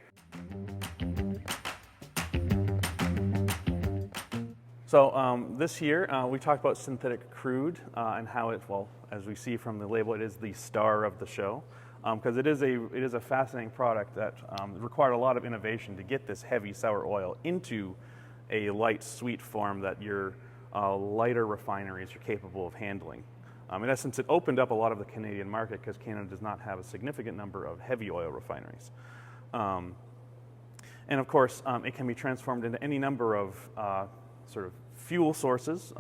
So this year we talked about synthetic crude and how it, well, as we see from the label, it is the star of the show because it is a fascinating product that required a lot of innovation to get this heavy sour oil into a light, sweet form that your lighter refineries are capable of handling. In essence, it opened up a lot of the Canadian market because Canada does not have a significant number of heavy oil refineries. And of course, it can be transformed into any number of sort of fuel sources,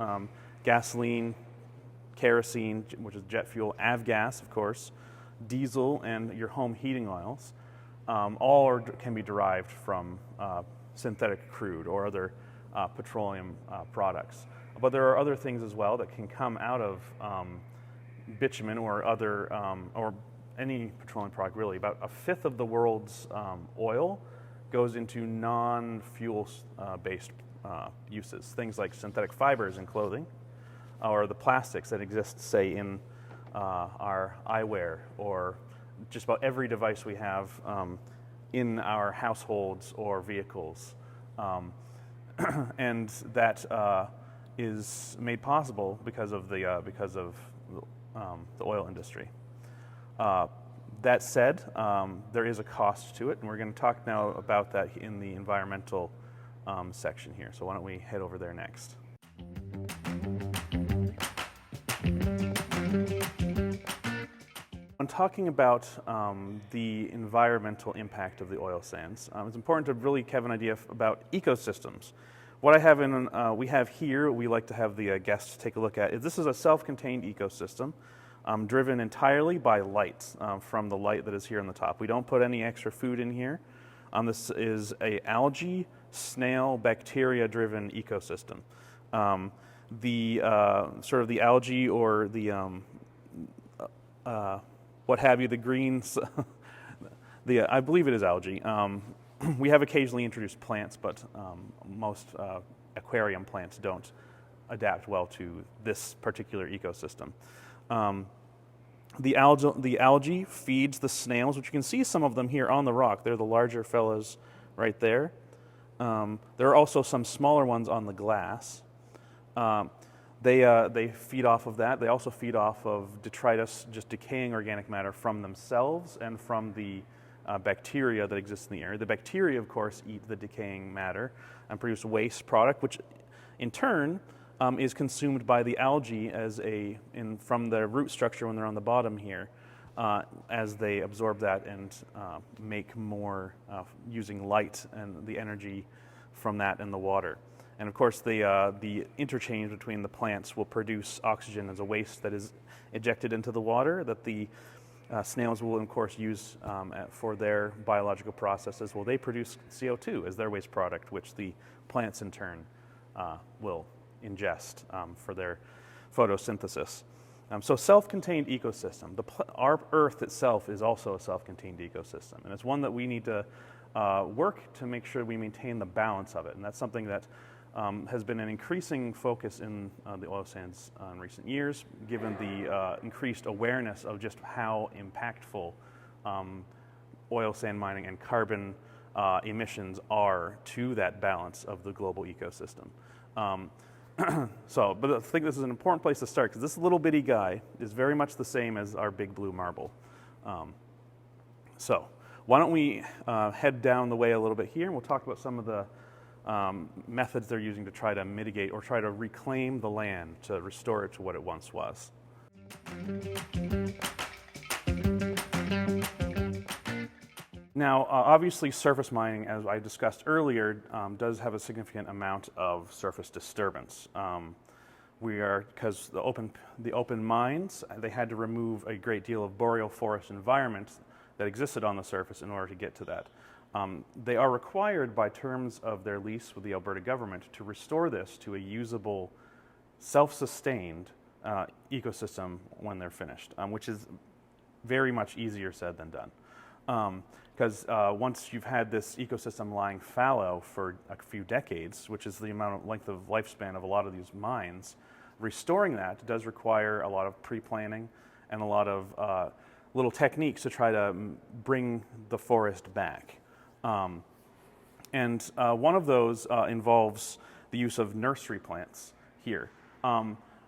gasoline, kerosene, which is jet fuel, avgas, of course, diesel, and your home heating oils. All can be derived from synthetic crude or other petroleum products. But there are other things as well that can come out of bitumen or other or any petroleum product, really. About a fifth of the world's oil goes into non-fuel based uses, things like synthetic fibers in clothing, or the plastics that exist, say, in our eyewear, or just about every device we have in our households or vehicles. And that is made possible because of the oil industry. That said, there is a cost to it, and we're going to talk now about that in the environmental section here. So why don't we head over there next? When talking about the environmental impact of the oil sands, it's important to really have an idea about ecosystems. What I have we have here, we like to have the guests take a look at, is this is a self-contained ecosystem driven entirely by light from the light that is here on the top. We don't put any extra food in here. This is a algae, snail, bacteria-driven ecosystem. The sort of the algae or the what have you, the greens, I believe it is algae. We have occasionally introduced plants, but most aquarium plants don't adapt well to this particular ecosystem. The algae feeds the snails, which you can see some of them here on the rock. They're the larger fellows right there. There are also some smaller ones on the glass. They feed off of that. They also feed off of detritus, just decaying organic matter from themselves and from the bacteria that exist in the area. The bacteria, of course, eat the decaying matter and produce waste product, which in turn is consumed by the algae from the root structure when they're on the bottom here, as they absorb that and make more using light and the energy from that in the water. And of course, the interchange between the plants will produce oxygen as a waste that is ejected into the water that the snails will, of course, use for their biological processes. Well, they produce CO2 as their waste product, which the plants in turn will ingest for their photosynthesis. So self-contained ecosystem. Our Earth itself is also a self-contained ecosystem, and it's one that we need to work to make sure we maintain the balance of it. And that's something that has been an increasing focus in the oil sands in recent years, given the increased awareness of just how impactful oil sand mining and carbon emissions are to that balance of the global ecosystem. But I think this is an important place to start because this little bitty guy is very much the same as our big blue marble. So why don't we head down the way a little bit here, and we'll talk about some of the methods they're using to try to mitigate or try to reclaim the land to restore it to what it once was. Now, obviously, surface mining, as I discussed earlier, does have a significant amount of surface disturbance. Because the open mines, they had to remove a great deal of boreal forest environment that existed on the surface in order to get to that. They are required by terms of their lease with the Alberta government to restore this to a usable, self-sustained ecosystem when they're finished, which is very much easier said than done. Because once you've had this ecosystem lying fallow for a few decades, which is the length of lifespan of a lot of these mines, restoring that does require a lot of pre-planning and a lot of little techniques to try to bring the forest back. And one of those involves the use of nursery plants here.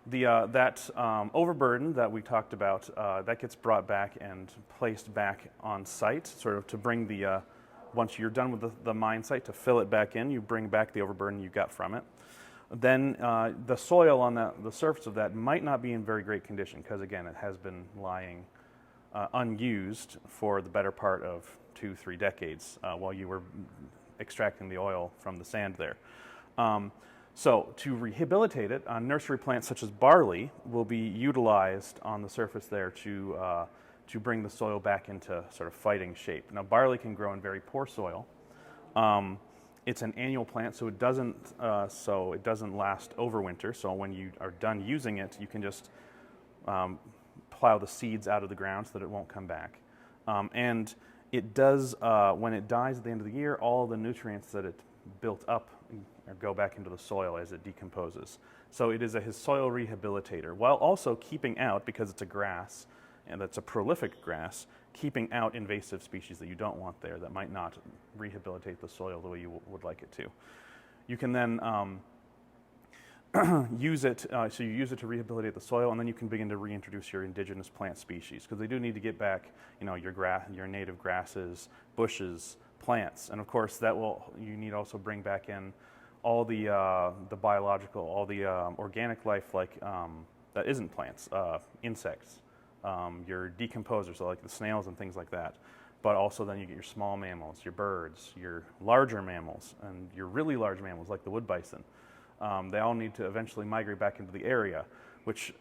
That overburden that we talked about, that gets brought back and placed back on site, sort of to bring the, once you're done with the mine site, to fill it back in, you bring back the overburden you got from it. Then the soil on the surface of that might not be in very great condition because, again, it has been lying unused for the better part of 2-3 decades while you were extracting the oil from the sand there. So to rehabilitate it, nursery plants such as barley will be utilized on the surface there to bring the soil back into sort of fighting shape. Now, barley can grow in very poor soil. It's an annual plant, so it doesn't last over winter. So when you are done using it, you can just plow the seeds out of the ground so that it won't come back. And it does, when it dies at the end of the year, all the nutrients that it built up go back into the soil as it decomposes. So it is a soil rehabilitator, while also keeping out, because it's a grass, and it's a prolific grass, keeping out invasive species that you don't want there that might not rehabilitate the soil the way you would like it to. You can then use it, so you use it to rehabilitate the soil, and then you can begin to reintroduce your indigenous plant species, because they do need to get back, your native grasses, bushes, plants, and of course you need also bring back in all the biological, all the organic life that isn't plants, insects, your decomposers, so like the snails and things like that. But also then you get your small mammals, your birds, your larger mammals, and your really large mammals like the wood bison. They all need to eventually migrate back into the area, which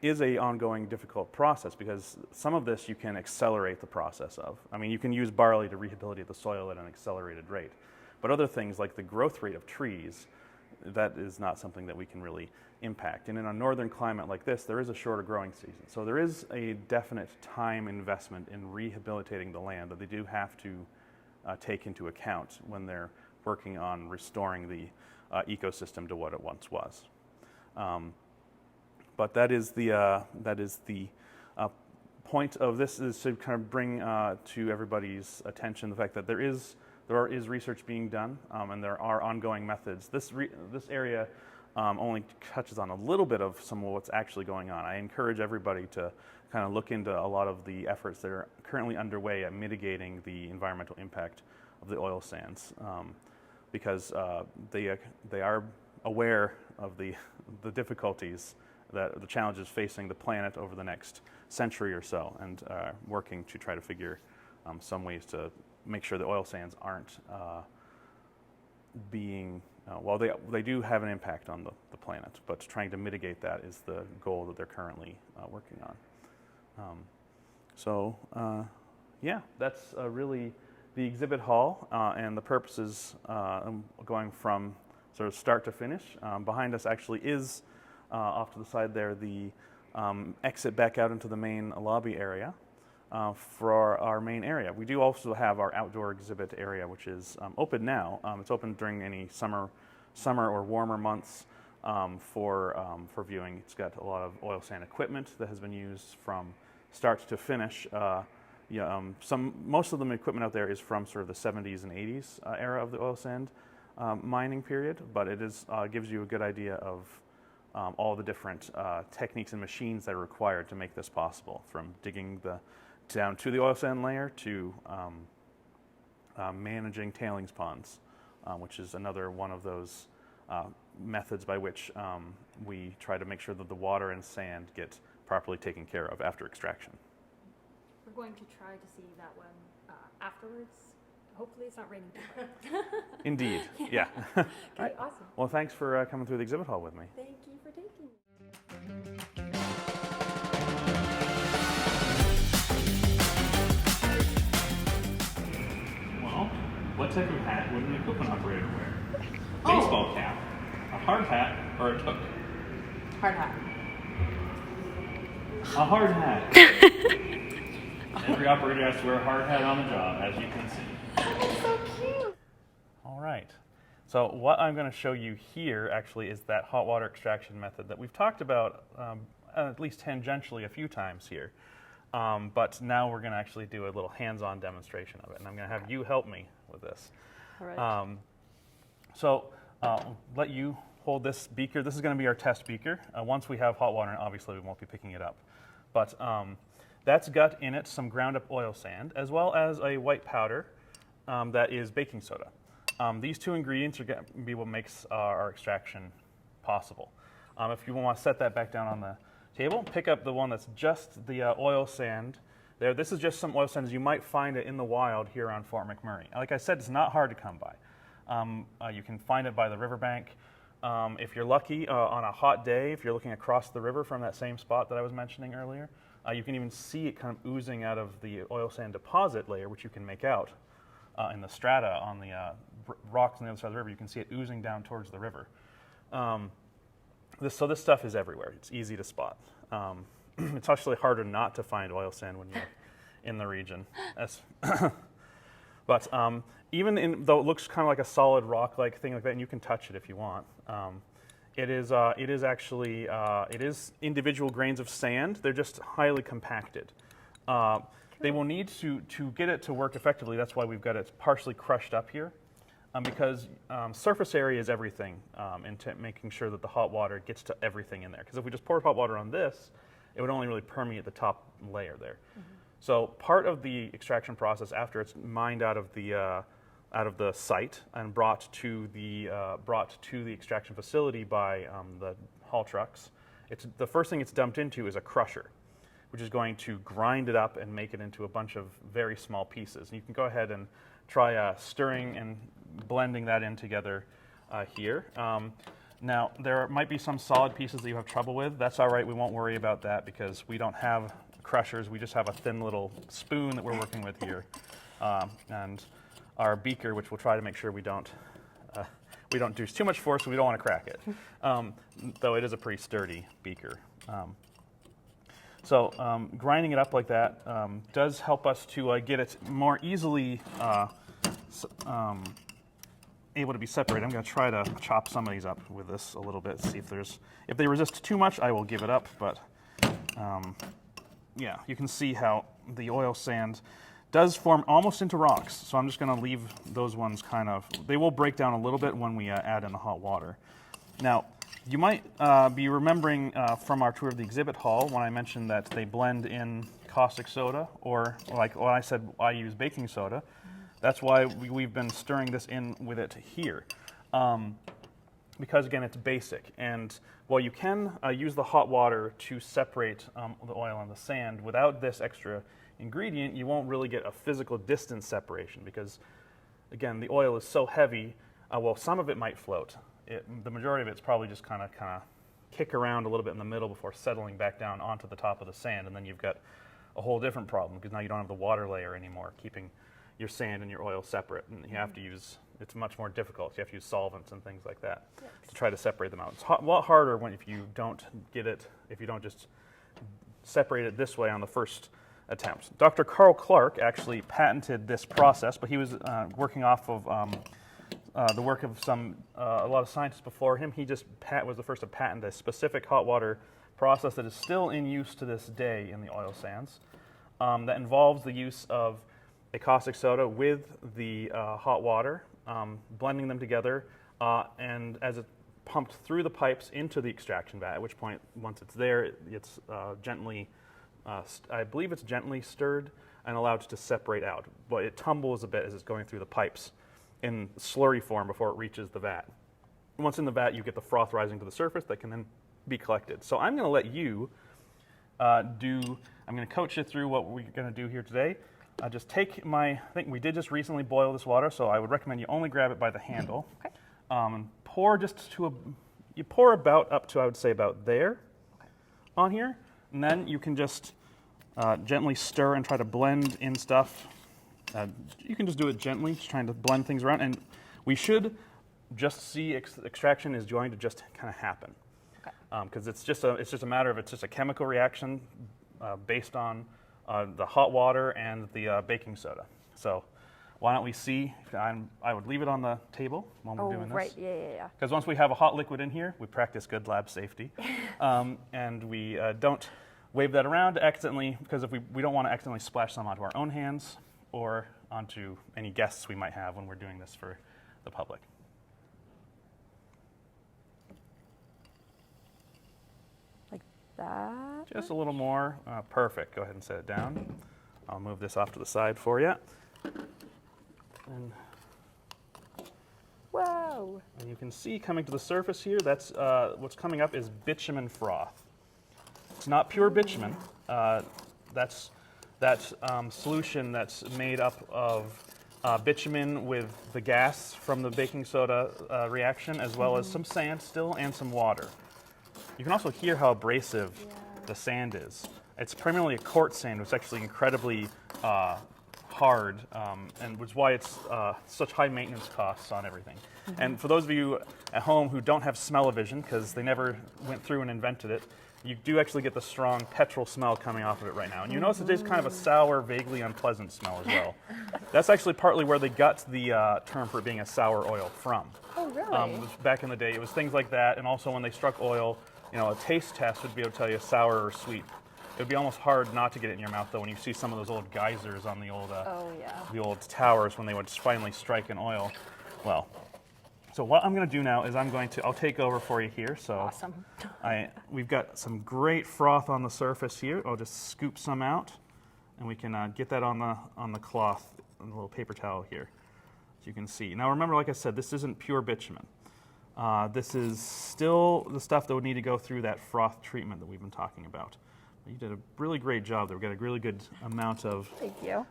is an ongoing difficult process because some of this you can accelerate the process of. I mean, you can use barley to rehabilitate the soil at an accelerated rate. But other things like the growth rate of trees, that is not something that we can really impact. And in a northern climate like this, there is a shorter growing season. So there is a definite time investment in rehabilitating the land that they do have to take into account when they're working on restoring the ecosystem to what it once was. But that is the point of this, is to kind of bring to everybody's attention the fact that there is research being done, and there are ongoing methods. This area only touches on a little bit of some of what's actually going on. I encourage everybody to kind of look into a lot of the efforts that are currently underway at mitigating the environmental impact of the oil sands, because they are aware of the difficulties, the challenges facing the planet over the next century or so, and working to try to figure some ways to make sure the oil sands aren't being, well, they do have an impact on the planet, but trying to mitigate that is the goal that they're currently working on. Yeah, that's really the exhibit hall and the purposes going from sort of start to finish. Behind us actually is, off to the side there, the exit back out into the main lobby area. For our main area. We do also have our outdoor exhibit area, which is open now. It's open during any summer or warmer months for viewing. It's got a lot of oil sand equipment that has been used from start to finish. Most of the equipment out there is from sort of the 70s and 80s era of the oil sand mining period, but it is gives you a good idea of all the different techniques and machines that are required to make this possible, from digging down to the oil sand layer to managing tailings ponds, which is another one of those methods by which we try to make sure that the water and sand get properly taken care of after extraction. We're going to try to see that one afterwards. Hopefully it's not raining too hard. Indeed, yeah. Okay, awesome. Well, thanks for coming through the exhibit hall with me. Thank you for taking me. Well, what type of hat would an equipment operator wear? Baseball cap, a hard hat, or a toque? Hard hat. A hard hat. Every operator has to wear a hard hat on the job, as you can see. That's so cute. All right. So what I'm going to show you here actually is that hot water extraction method that we've talked about at least tangentially a few times here. But now we're going to actually do a little hands-on demonstration of it, and I'm going to have you help me with this. All right. So I'll let you hold this beaker. This is going to be our test beaker. Once we have hot water, and obviously we won't be picking it up. But that's got in it some ground up oil sand, as well as a white powder that is baking soda. These two ingredients are going to be what makes our extraction possible. If you want to set that back down on the table, pick up the one that's just the oil sand there. This is just some oil sand as you might find it in the wild here on Fort McMurray. Like I said, it's not hard to come by. You can find it by the riverbank. If you're lucky, on a hot day, if you're looking across the river from that same spot that I was mentioning earlier, you can even see it kind of oozing out of the oil sand deposit layer, which you can make out in the strata on the rocks on the other side of the river. You can see it oozing down towards the river. So this stuff is everywhere. It's easy to spot. It's actually harder not to find oil sand when you're in the region. But even though it looks kind of like a solid rock-like thing like that, and you can touch it if you want, it is actually individual grains of sand. They're just highly compacted. They will need to get it to work effectively. That's why we've got it partially crushed up here, because surface area is everything into making sure that the hot water gets to everything in there. Because if we just poured hot water on this, it would only really permeate the top layer there. Mm-hmm. So part of the extraction process, after it's mined out of the site and brought to the extraction facility by the haul trucks, the first thing it's dumped into is a crusher, which is going to grind it up and make it into a bunch of very small pieces. And you can go ahead and try stirring and blending that in together here. Now, there might be some solid pieces that you have trouble with. That's all right. We won't worry about that because we don't have crushers. We just have a thin little spoon that we're working with here. And our beaker, which we'll try to make sure we don't do too much force, so we don't want to crack it. Though it is a pretty sturdy beaker. So grinding it up like that does help us to get it more easily able to be separated. I'm going to try to chop some of these up with this a little bit, see if they resist too much, I will give it up. But yeah, you can see how the oil sand does form almost into rocks. So I'm just going to leave those ones they will break down a little bit when we add in the hot water. Now, you might be remembering from our tour of the exhibit hall when I mentioned that they blend in caustic soda, or like when I said I use baking soda. That's why we've been stirring this in with it here. Because again, it's basic. And while you can use the hot water to separate the oil and the sand, without this extra ingredient, you won't really get a physical distance separation because, again, the oil is so heavy, well, some of it might float. The majority of it's probably just kind of kick around a little bit in the middle before settling back down onto the top of the sand, and then you've got a whole different problem because now you don't have the water layer anymore, keeping your sand and your oil separate, and you have to use, it's much more difficult. You have to use solvents and things like that to try to separate them out. It's a lot harder if you don't just separate it this way on the first attempt. Dr. Carl Clark actually patented this process, but he was working off of the work of a lot of scientists before him. He just was the first to patent a specific hot water process that is still in use to this day in the oil sands that involves the use of a caustic soda with the hot water blending them together, and as it's pumped through the pipes into the extraction vat, at which point, once it's there, it's gently, I believe it's gently stirred and allowed to separate out. But it tumbles a bit as it's going through the pipes in slurry form before it reaches the vat. Once in the vat, you get the froth rising to the surface that can then be collected. So I'm going to let you I'm going to coach you through what we're going to do here today. Just take I think we did just recently boil this water, so I would recommend you only grab it by the handle. Okay. And pour you pour about up to, I would say, about there on here. And then you can just gently stir and try to blend in stuff. You can just do it gently, just trying to blend things around. And we should just see extraction is going to just kind of happen. Because it's just a matter of, it's just a chemical reaction based on the hot water and the baking soda. So why don't we see? I would leave it on the table while we're doing this. Right, yeah. Because once we have a hot liquid in here, we practice good lab safety, and we don't wave that around accidentally, because if we don't want to accidentally splash some onto our own hands or onto any guests we might have when we're doing this for the public. That. Just a little more. Perfect. Go ahead and set it down. I'll move this off to the side for you. And Whoa. you can see coming to the surface here, that's what's coming up is bitumen froth. It's not pure bitumen. That's that solution that's made up of bitumen with the gas from the baking soda reaction, as well as some sand still and some water. You can also hear how abrasive the sand is. It's primarily a quartz sand, which is actually incredibly hard, and which is why it's such high maintenance costs on everything. And for those of you at home who don't have smell-o-vision, because they never went through and invented it, you do actually get the strong petrol smell coming off of it right now. And you notice it is kind of a sour, vaguely unpleasant smell as well. That's actually partly where they got the term for it being a sour oil from. Oh, really? Back in the day, it was things like that, and also when they struck oil, a taste test would be able to tell you sour or sweet. It would be almost hard not to get it in your mouth, though, when you see some of those old geysers on the old towers when they would finally strike an oil. Well, so what I'm going to do now is I'll take over for you here. So Awesome. We've got some great froth on the surface here. I'll just scoop some out, and we can get that on the cloth, on the little paper towel here, so you can see. Now remember, like I said, this isn't pure bitumen. This is still the stuff that would need to go through that froth treatment that we've been talking about. You did a really great job there. We got a really good amount of Thank you.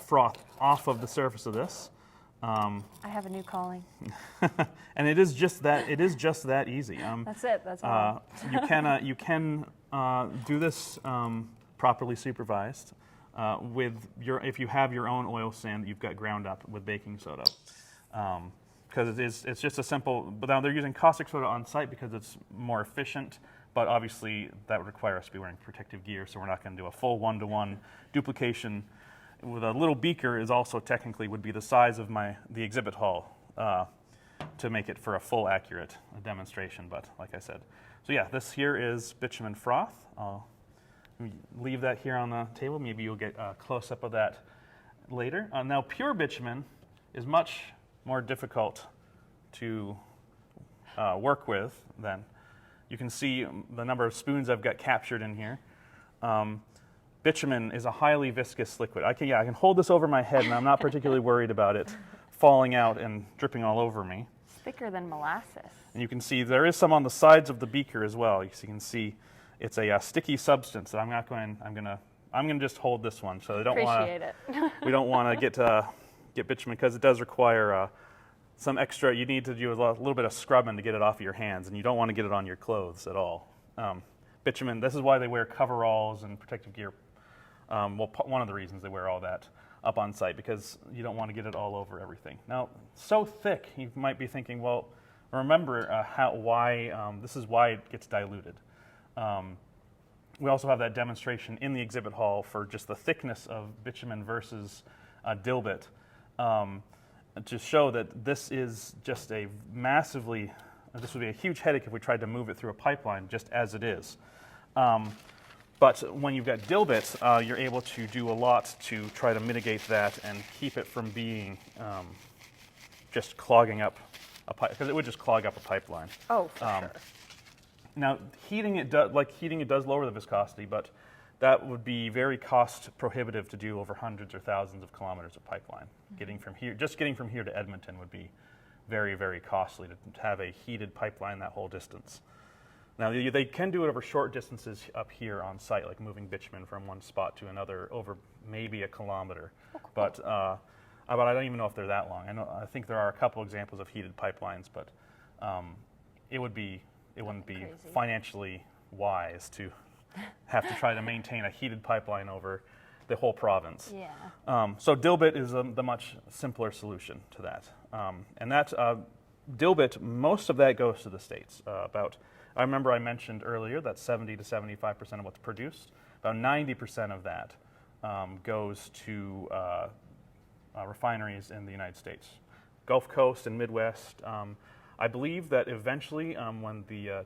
froth off of the surface of this. I have a new calling. And it is just that easy. That's it. That's all. You can do this properly supervised if you have your own oil sand that you've got ground up with baking soda. Because it's just a simple, but now they're using caustic soda on site because it's more efficient, but obviously that would require us to be wearing protective gear, so we're not going to do a full one-to-one duplication. With a little beaker is also technically would be the size of the exhibit hall to make it for a full accurate demonstration, but like I said. So yeah, this here is bitumen froth. I'll leave that here on the table. Maybe you'll get a close-up of that later. Now pure bitumen is much more difficult to work with than. You can see the number of spoons I've got captured in here. Bitumen is a highly viscous liquid. I can hold this over my head, and I'm not particularly worried about it falling out and dripping all over me. It's thicker than molasses. And you can see there is some on the sides of the beaker as well. You can see it's a sticky substance that I'm gonna just hold this one. So we don't want to get bitumen, because it does require some extra. You need to do a little bit of scrubbing to get it off of your hands, and you don't want to get it on your clothes at all. Bitumen, this is why they wear coveralls and protective gear. One of the reasons they wear all that up on site, because you don't want to get it all over everything. Now, so thick, you might be thinking, well, remember this is why it gets diluted. We also have that demonstration in the exhibit hall for just the thickness of bitumen versus dilbit, to show that this is just this would be a huge headache if we tried to move it through a pipeline just as it is. But when you've got dilbit, you're able to do a lot to try to mitigate that and keep it from being just clogging up a pipe, because it would just clog up a pipeline. Oh, for sure. Now, heating it does lower the viscosity, but that would be very cost prohibitive to do over hundreds or thousands of kilometers of pipeline. Getting from here to Edmonton would be very, very costly to have a heated pipeline that whole distance. Now, they can do it over short distances up here on site, like moving bitumen from one spot to another over maybe a kilometer. But I don't even know if they're that long. I think there are a couple examples of heated pipelines, but it wouldn't be financially wise to have to try to maintain a heated pipeline over the whole province. Yeah. So dilbit is the much simpler solution to that. And that dilbit, most of that goes to the States. I remember I mentioned earlier that 70 to 75% of what's produced, about 90% of that goes to refineries in the United States. Gulf Coast and Midwest. I believe that eventually, when the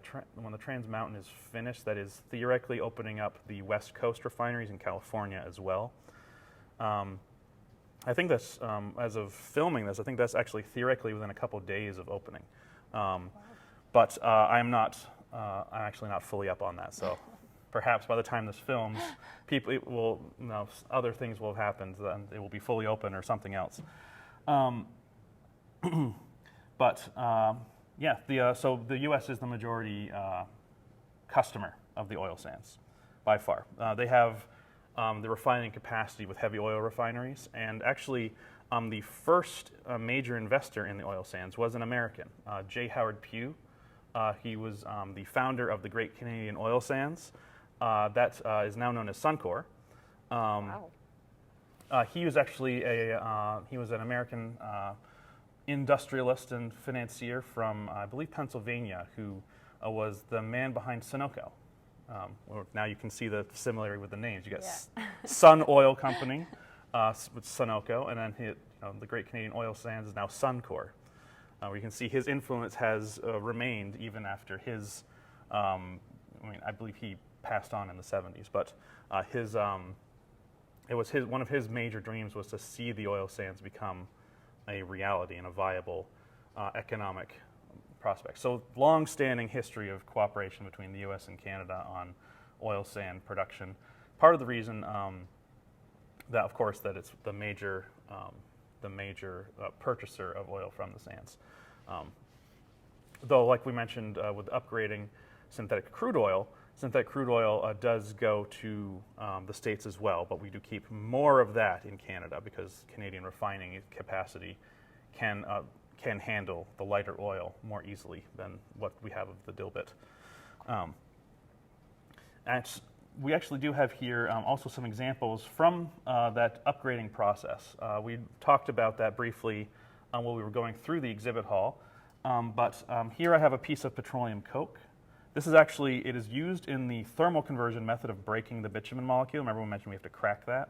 Trans Mountain is finished, that is theoretically opening up the West Coast refineries in California as well. I think that's, as of filming this, I think that's actually theoretically within a couple of days of opening. But I'm actually not fully up on that. So perhaps by the time this films, other things will have happened, and it will be fully open or something else. So the U.S. is the majority customer of the oil sands by far. They have the refining capacity with heavy oil refineries, and actually the first major investor in the oil sands was an American, J. Howard Pugh. He was the founder of the Great Canadian Oil Sands that is now known as Suncor. Wow. He was actually he was an American industrialist and financier from, I believe, Pennsylvania, who was the man behind Sunoco. Now you can see the similarity with the names. You got Sun Oil Company with Sunoco, and then the Great Canadian Oil Sands is now Suncor. Where you can see his influence has remained even after his, I believe he passed on in the 70s, but it was one of his major dreams was to see the oil sands become a reality and a viable economic prospect. So long-standing history of cooperation between the U.S. and Canada on oil sand production. Part of the reason that, of course, that it's the major purchaser of oil from the sands. Though, like we mentioned with upgrading synthetic crude oil does go to the States as well, but we do keep more of that in Canada because Canadian refining capacity can handle the lighter oil more easily than what we have of the dilbit. And we actually do have here also some examples from that upgrading process. We talked about that briefly while we were going through the exhibit hall, but here I have a piece of petroleum coke. This is actually, it is used in the thermal conversion method of breaking the bitumen molecule. Remember we mentioned we have to crack that?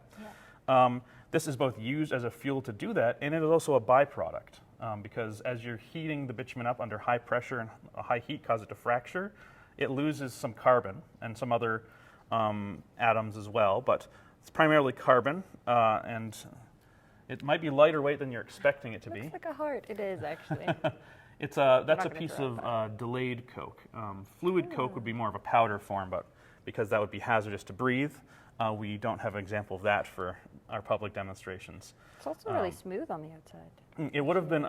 Yeah. This is both used as a fuel to do that, and it is also a byproduct because as you're heating the bitumen up under high pressure and a high heat cause it to fracture, it loses some carbon and some other atoms as well, but it's primarily carbon, and it might be lighter weight than you're expecting it to be. Looks like a heart. It is, actually. That's a piece of delayed coke. Fluid coke would be more of a powder form, but because that would be hazardous to breathe, we don't have an example of that for our public demonstrations. It's also really smooth on the outside. It would have been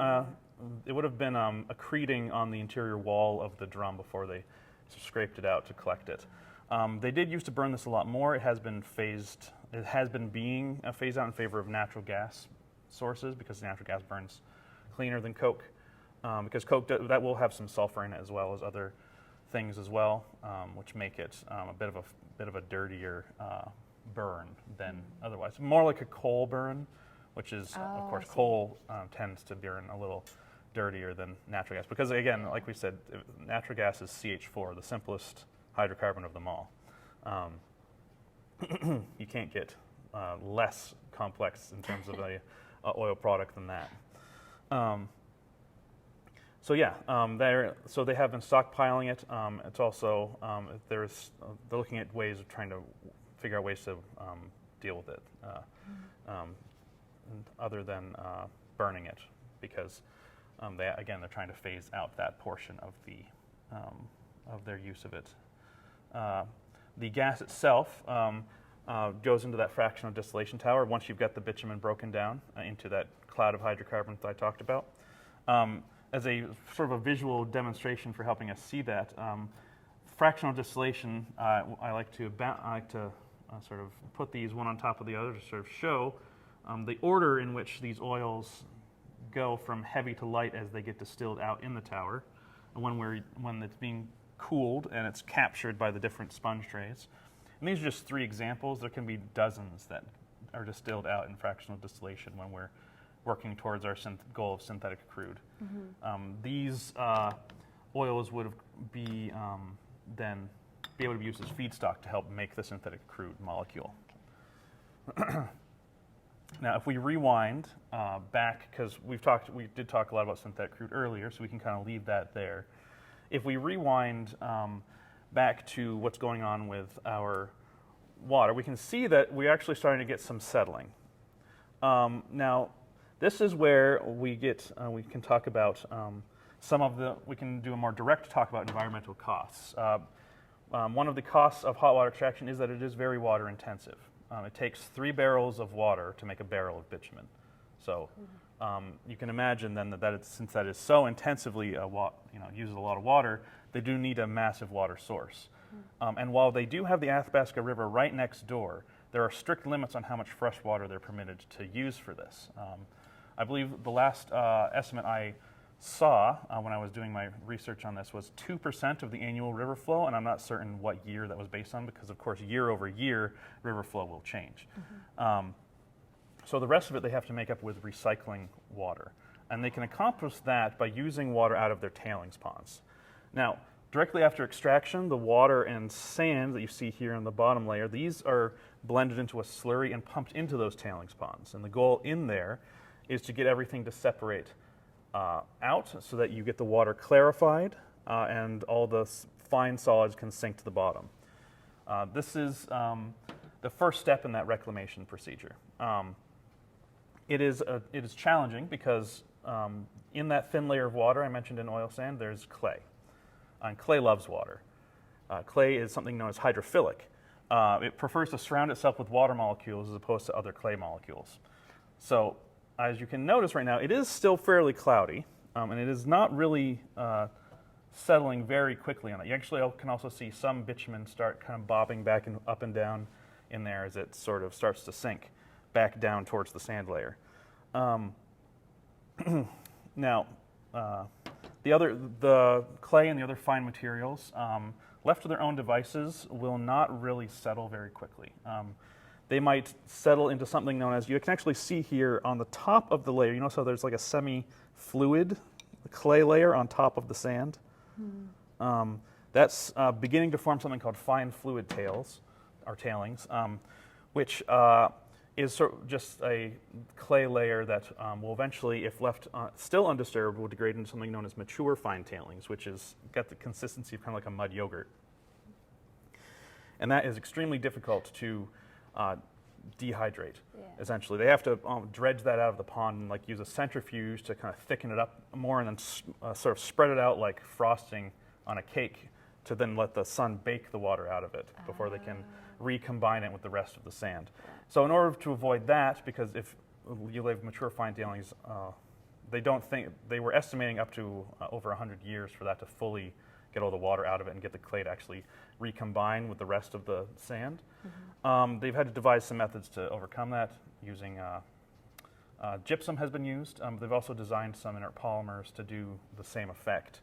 accreting on the interior wall of the drum before they scraped it out to collect it. They did used to burn this a lot more. It has been being phased out in favor of natural gas sources because natural gas burns cleaner than coke. Because coke that will have some sulfur in it as well as other things as well, which make it a bit of a dirtier burn than otherwise. More like a coal burn, which is of course coal tends to burn a little dirtier than natural gas because again, like we said, natural gas is CH4, the simplest hydrocarbon of them all. You can't get less complex in terms of a oil product than that. So yeah, so they have been stockpiling it. It's also they're looking at ways of trying to figure out ways to deal with it, other than burning it, because they're trying to phase out that portion of their use of it. The gas itself goes into that fractional distillation tower once you've got the bitumen broken down into that cloud of hydrocarbons that I talked about. As a sort of a visual demonstration for helping us see that, fractional distillation, I like to sort of put these one on top of the other to sort of show the order in which these oils go from heavy to light as they get distilled out in the tower, and when it's being cooled and it's captured by the different sponge trays. And these are just 3 examples. There can be dozens that are distilled out in fractional distillation when we're working towards our goal of synthetic crude. These oils would then be able to be used as feedstock to help make the synthetic crude molecule. Now, if we rewind back, because we did talk a lot about synthetic crude earlier, so we can kind of leave that there. If we rewind back to what's going on with our water, we can see that we're actually starting to get some settling. Now, this is where we can talk about we can do a more direct talk about environmental costs. One of the costs of hot water extraction is that it is very water intensive. It takes 3 barrels of water to make a barrel of bitumen. So you can imagine then since that is so intensively uses a lot of water, they do need a massive water source. And while they do have the Athabasca River right next door, there are strict limits on how much fresh water they're permitted to use for this. I believe the last estimate I saw when I was doing my research on this was 2% of the annual river flow, and I'm not certain what year that was based on, because of course year over year river flow will change. So the rest of it they have to make up with recycling water, and they can accomplish that by using water out of their tailings ponds. Now, directly after extraction, the water and sand that you see here in the bottom layer, these are blended into a slurry and pumped into those tailings ponds, and the goal in there is to get everything to separate out so that you get the water clarified and all the fine solids can sink to the bottom. This is the first step in that reclamation procedure. It is challenging because in that thin layer of water I mentioned in oil sand, there's clay. And clay loves water. Clay is something known as hydrophilic. It prefers to surround itself with water molecules as opposed to other clay molecules. So as you can notice right now, it is still fairly cloudy, and it is not really settling very quickly on it. You actually can also see some bitumen start kind of bobbing back and up and down in there as it sort of starts to sink back down towards the sand layer. Now, the clay and the other fine materials, left to their own devices, will not really settle very quickly. They might settle into something known as, you can actually see here on the top of the layer, you notice how there's like a semi-fluid clay layer on top of the sand? That's beginning to form something called fine fluid tailings, which is sort of just a clay layer that will eventually, if left still undisturbed, will degrade into something known as mature fine tailings, which is got the consistency of kind of like a mud yogurt. And that is extremely difficult to dehydrate, essentially. They have to dredge that out of the pond and use a centrifuge to kind of thicken it up more and then sort of spread it out like frosting on a cake to then let the sun bake the water out of it before they can recombine it with the rest of the sand. So in order to avoid that, because if you leave mature fine tailings, they were estimating up to over 100 years for that to fully get all the water out of it and get the clay to actually recombine with the rest of the sand. They've had to devise some methods to overcome that using gypsum has been used. They've also designed some inert polymers to do the same effect,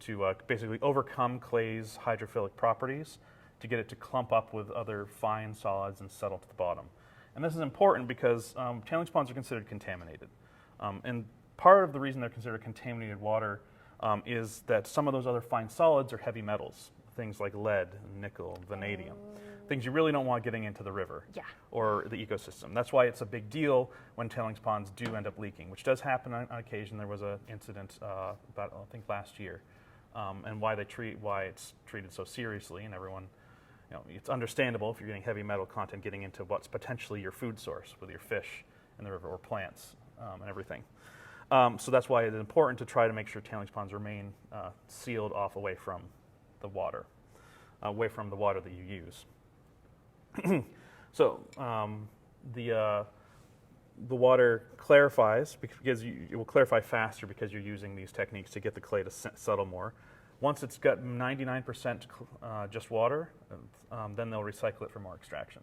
to basically overcome clay's hydrophilic properties to get it to clump up with other fine solids and settle to the bottom. And this is important because tailings ponds are considered contaminated. And part of the reason they're considered contaminated water is that some of those other fine solids are heavy metals, things like lead, nickel, vanadium. things you really don't want getting into the river Yeah. or the ecosystem. That's why it's a big deal when tailings ponds do end up leaking, which does happen on occasion. There was an incident about, I think, last year, and why it's treated so seriously, and everyone, it's understandable if you're getting heavy metal content getting into what's potentially your food source with your fish in the river or plants and everything. So that's why it's important to try to make sure tailings ponds remain sealed off away from the water that you use. So the water clarifies because it will clarify faster because you're using these techniques to get the clay to settle more. Once it's got 99% just water, then they'll recycle it for more extraction.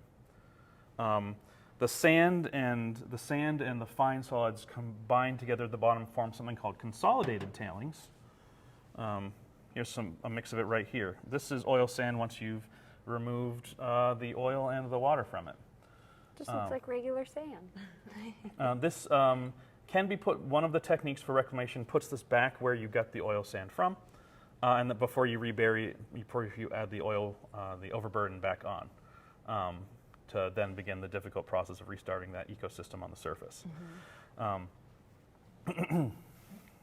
The sand and the fine solids combine together at the bottom, form something called consolidated tailings. Here's a mix of it right here. This is oil sand once you've removed the oil and the water from it. Just looks like regular sand. This can be one of the techniques for reclamation puts this back where you got the oil sand from, and that before you rebury it, you add the oil, the overburden back on, to then begin the difficult process of restarting that ecosystem on the surface.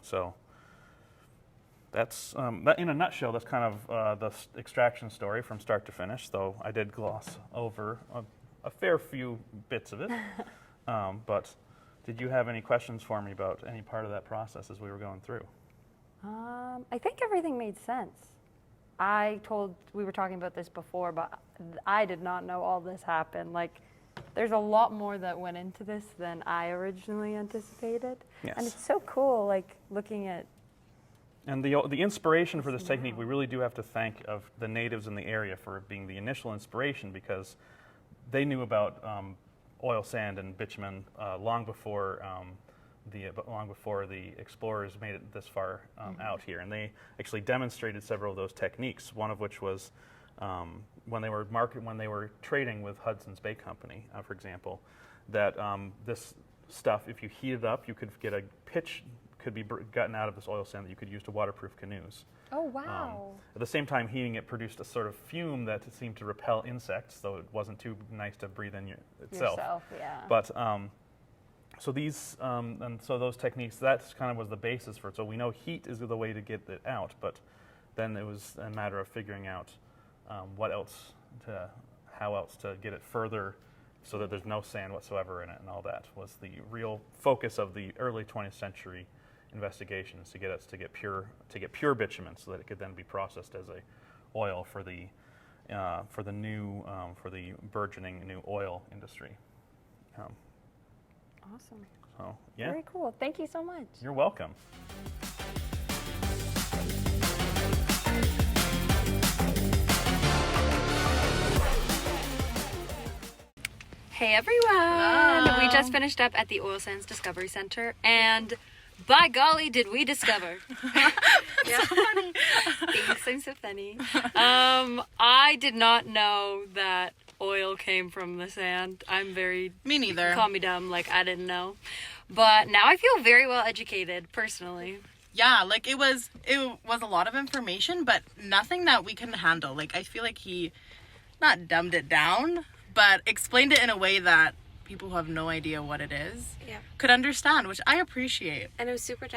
So that's that in a nutshell. That's kind of the extraction story from start to finish. Though I did gloss over a fair few bits of it. But did you have any questions for me about any part of that process as we were going through? I think everything made sense. We were talking about this before, but I did not know all this happened. Like, there's a lot more that went into this than I originally anticipated. Yes. And it's so cool, like, looking at... And the inspiration for this technique, we really do have to thank of the natives in the area for being the initial inspiration, because they knew about oil sand and bitumen long before the explorers made it this far out here, and they actually demonstrated several of those techniques. One of which was when they were trading with Hudson's Bay Company, for example, that this stuff, if you heat it up, you could get a pitch could be gotten out of this oil sand that you could use to waterproof canoes. Oh, wow. At the same time, heating it produced a sort of fume that seemed to repel insects, though it wasn't too nice to breathe in itself. Yeah. But so those techniques, that's kind of was the basis for it. So we know heat is the way to get it out, but then it was a matter of figuring out how else to get it further so that there's no sand whatsoever in it, and all that was the real focus of the early 20th century investigations, to get pure bitumen so that it could then be processed as a oil for the burgeoning new oil industry. Awesome. So yeah, Very cool. Thank you so much. you're welcome. Hey everyone! We just finished up at the Oil Sands Discovery Center, and by golly, did we discover! Yeah. Thanks, I'm so funny. I did not know that oil came from the sand. I'm very... Me neither. Call me dumb, like I didn't know. But now I feel very well educated, personally. Yeah, like it was a lot of information, but nothing that we couldn't handle. Like, I feel like he not dumbed it down, but explained it in a way that people who have no idea what it is could understand, which I appreciate. And it was super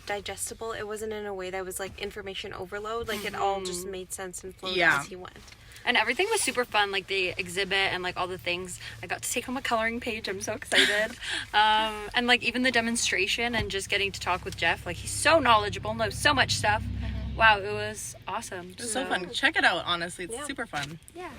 digestible. It wasn't in a way that was like information overload. Like it all just made sense and flowed as he went. And everything was super fun, like the exhibit and like all the things. I got to take home a coloring page. I'm so excited. And like even the demonstration and just getting to talk with Jeff. Like he's so knowledgeable, knows so much stuff. Wow, it was awesome. It was so fun. Check it out, honestly. It's super fun. Yeah.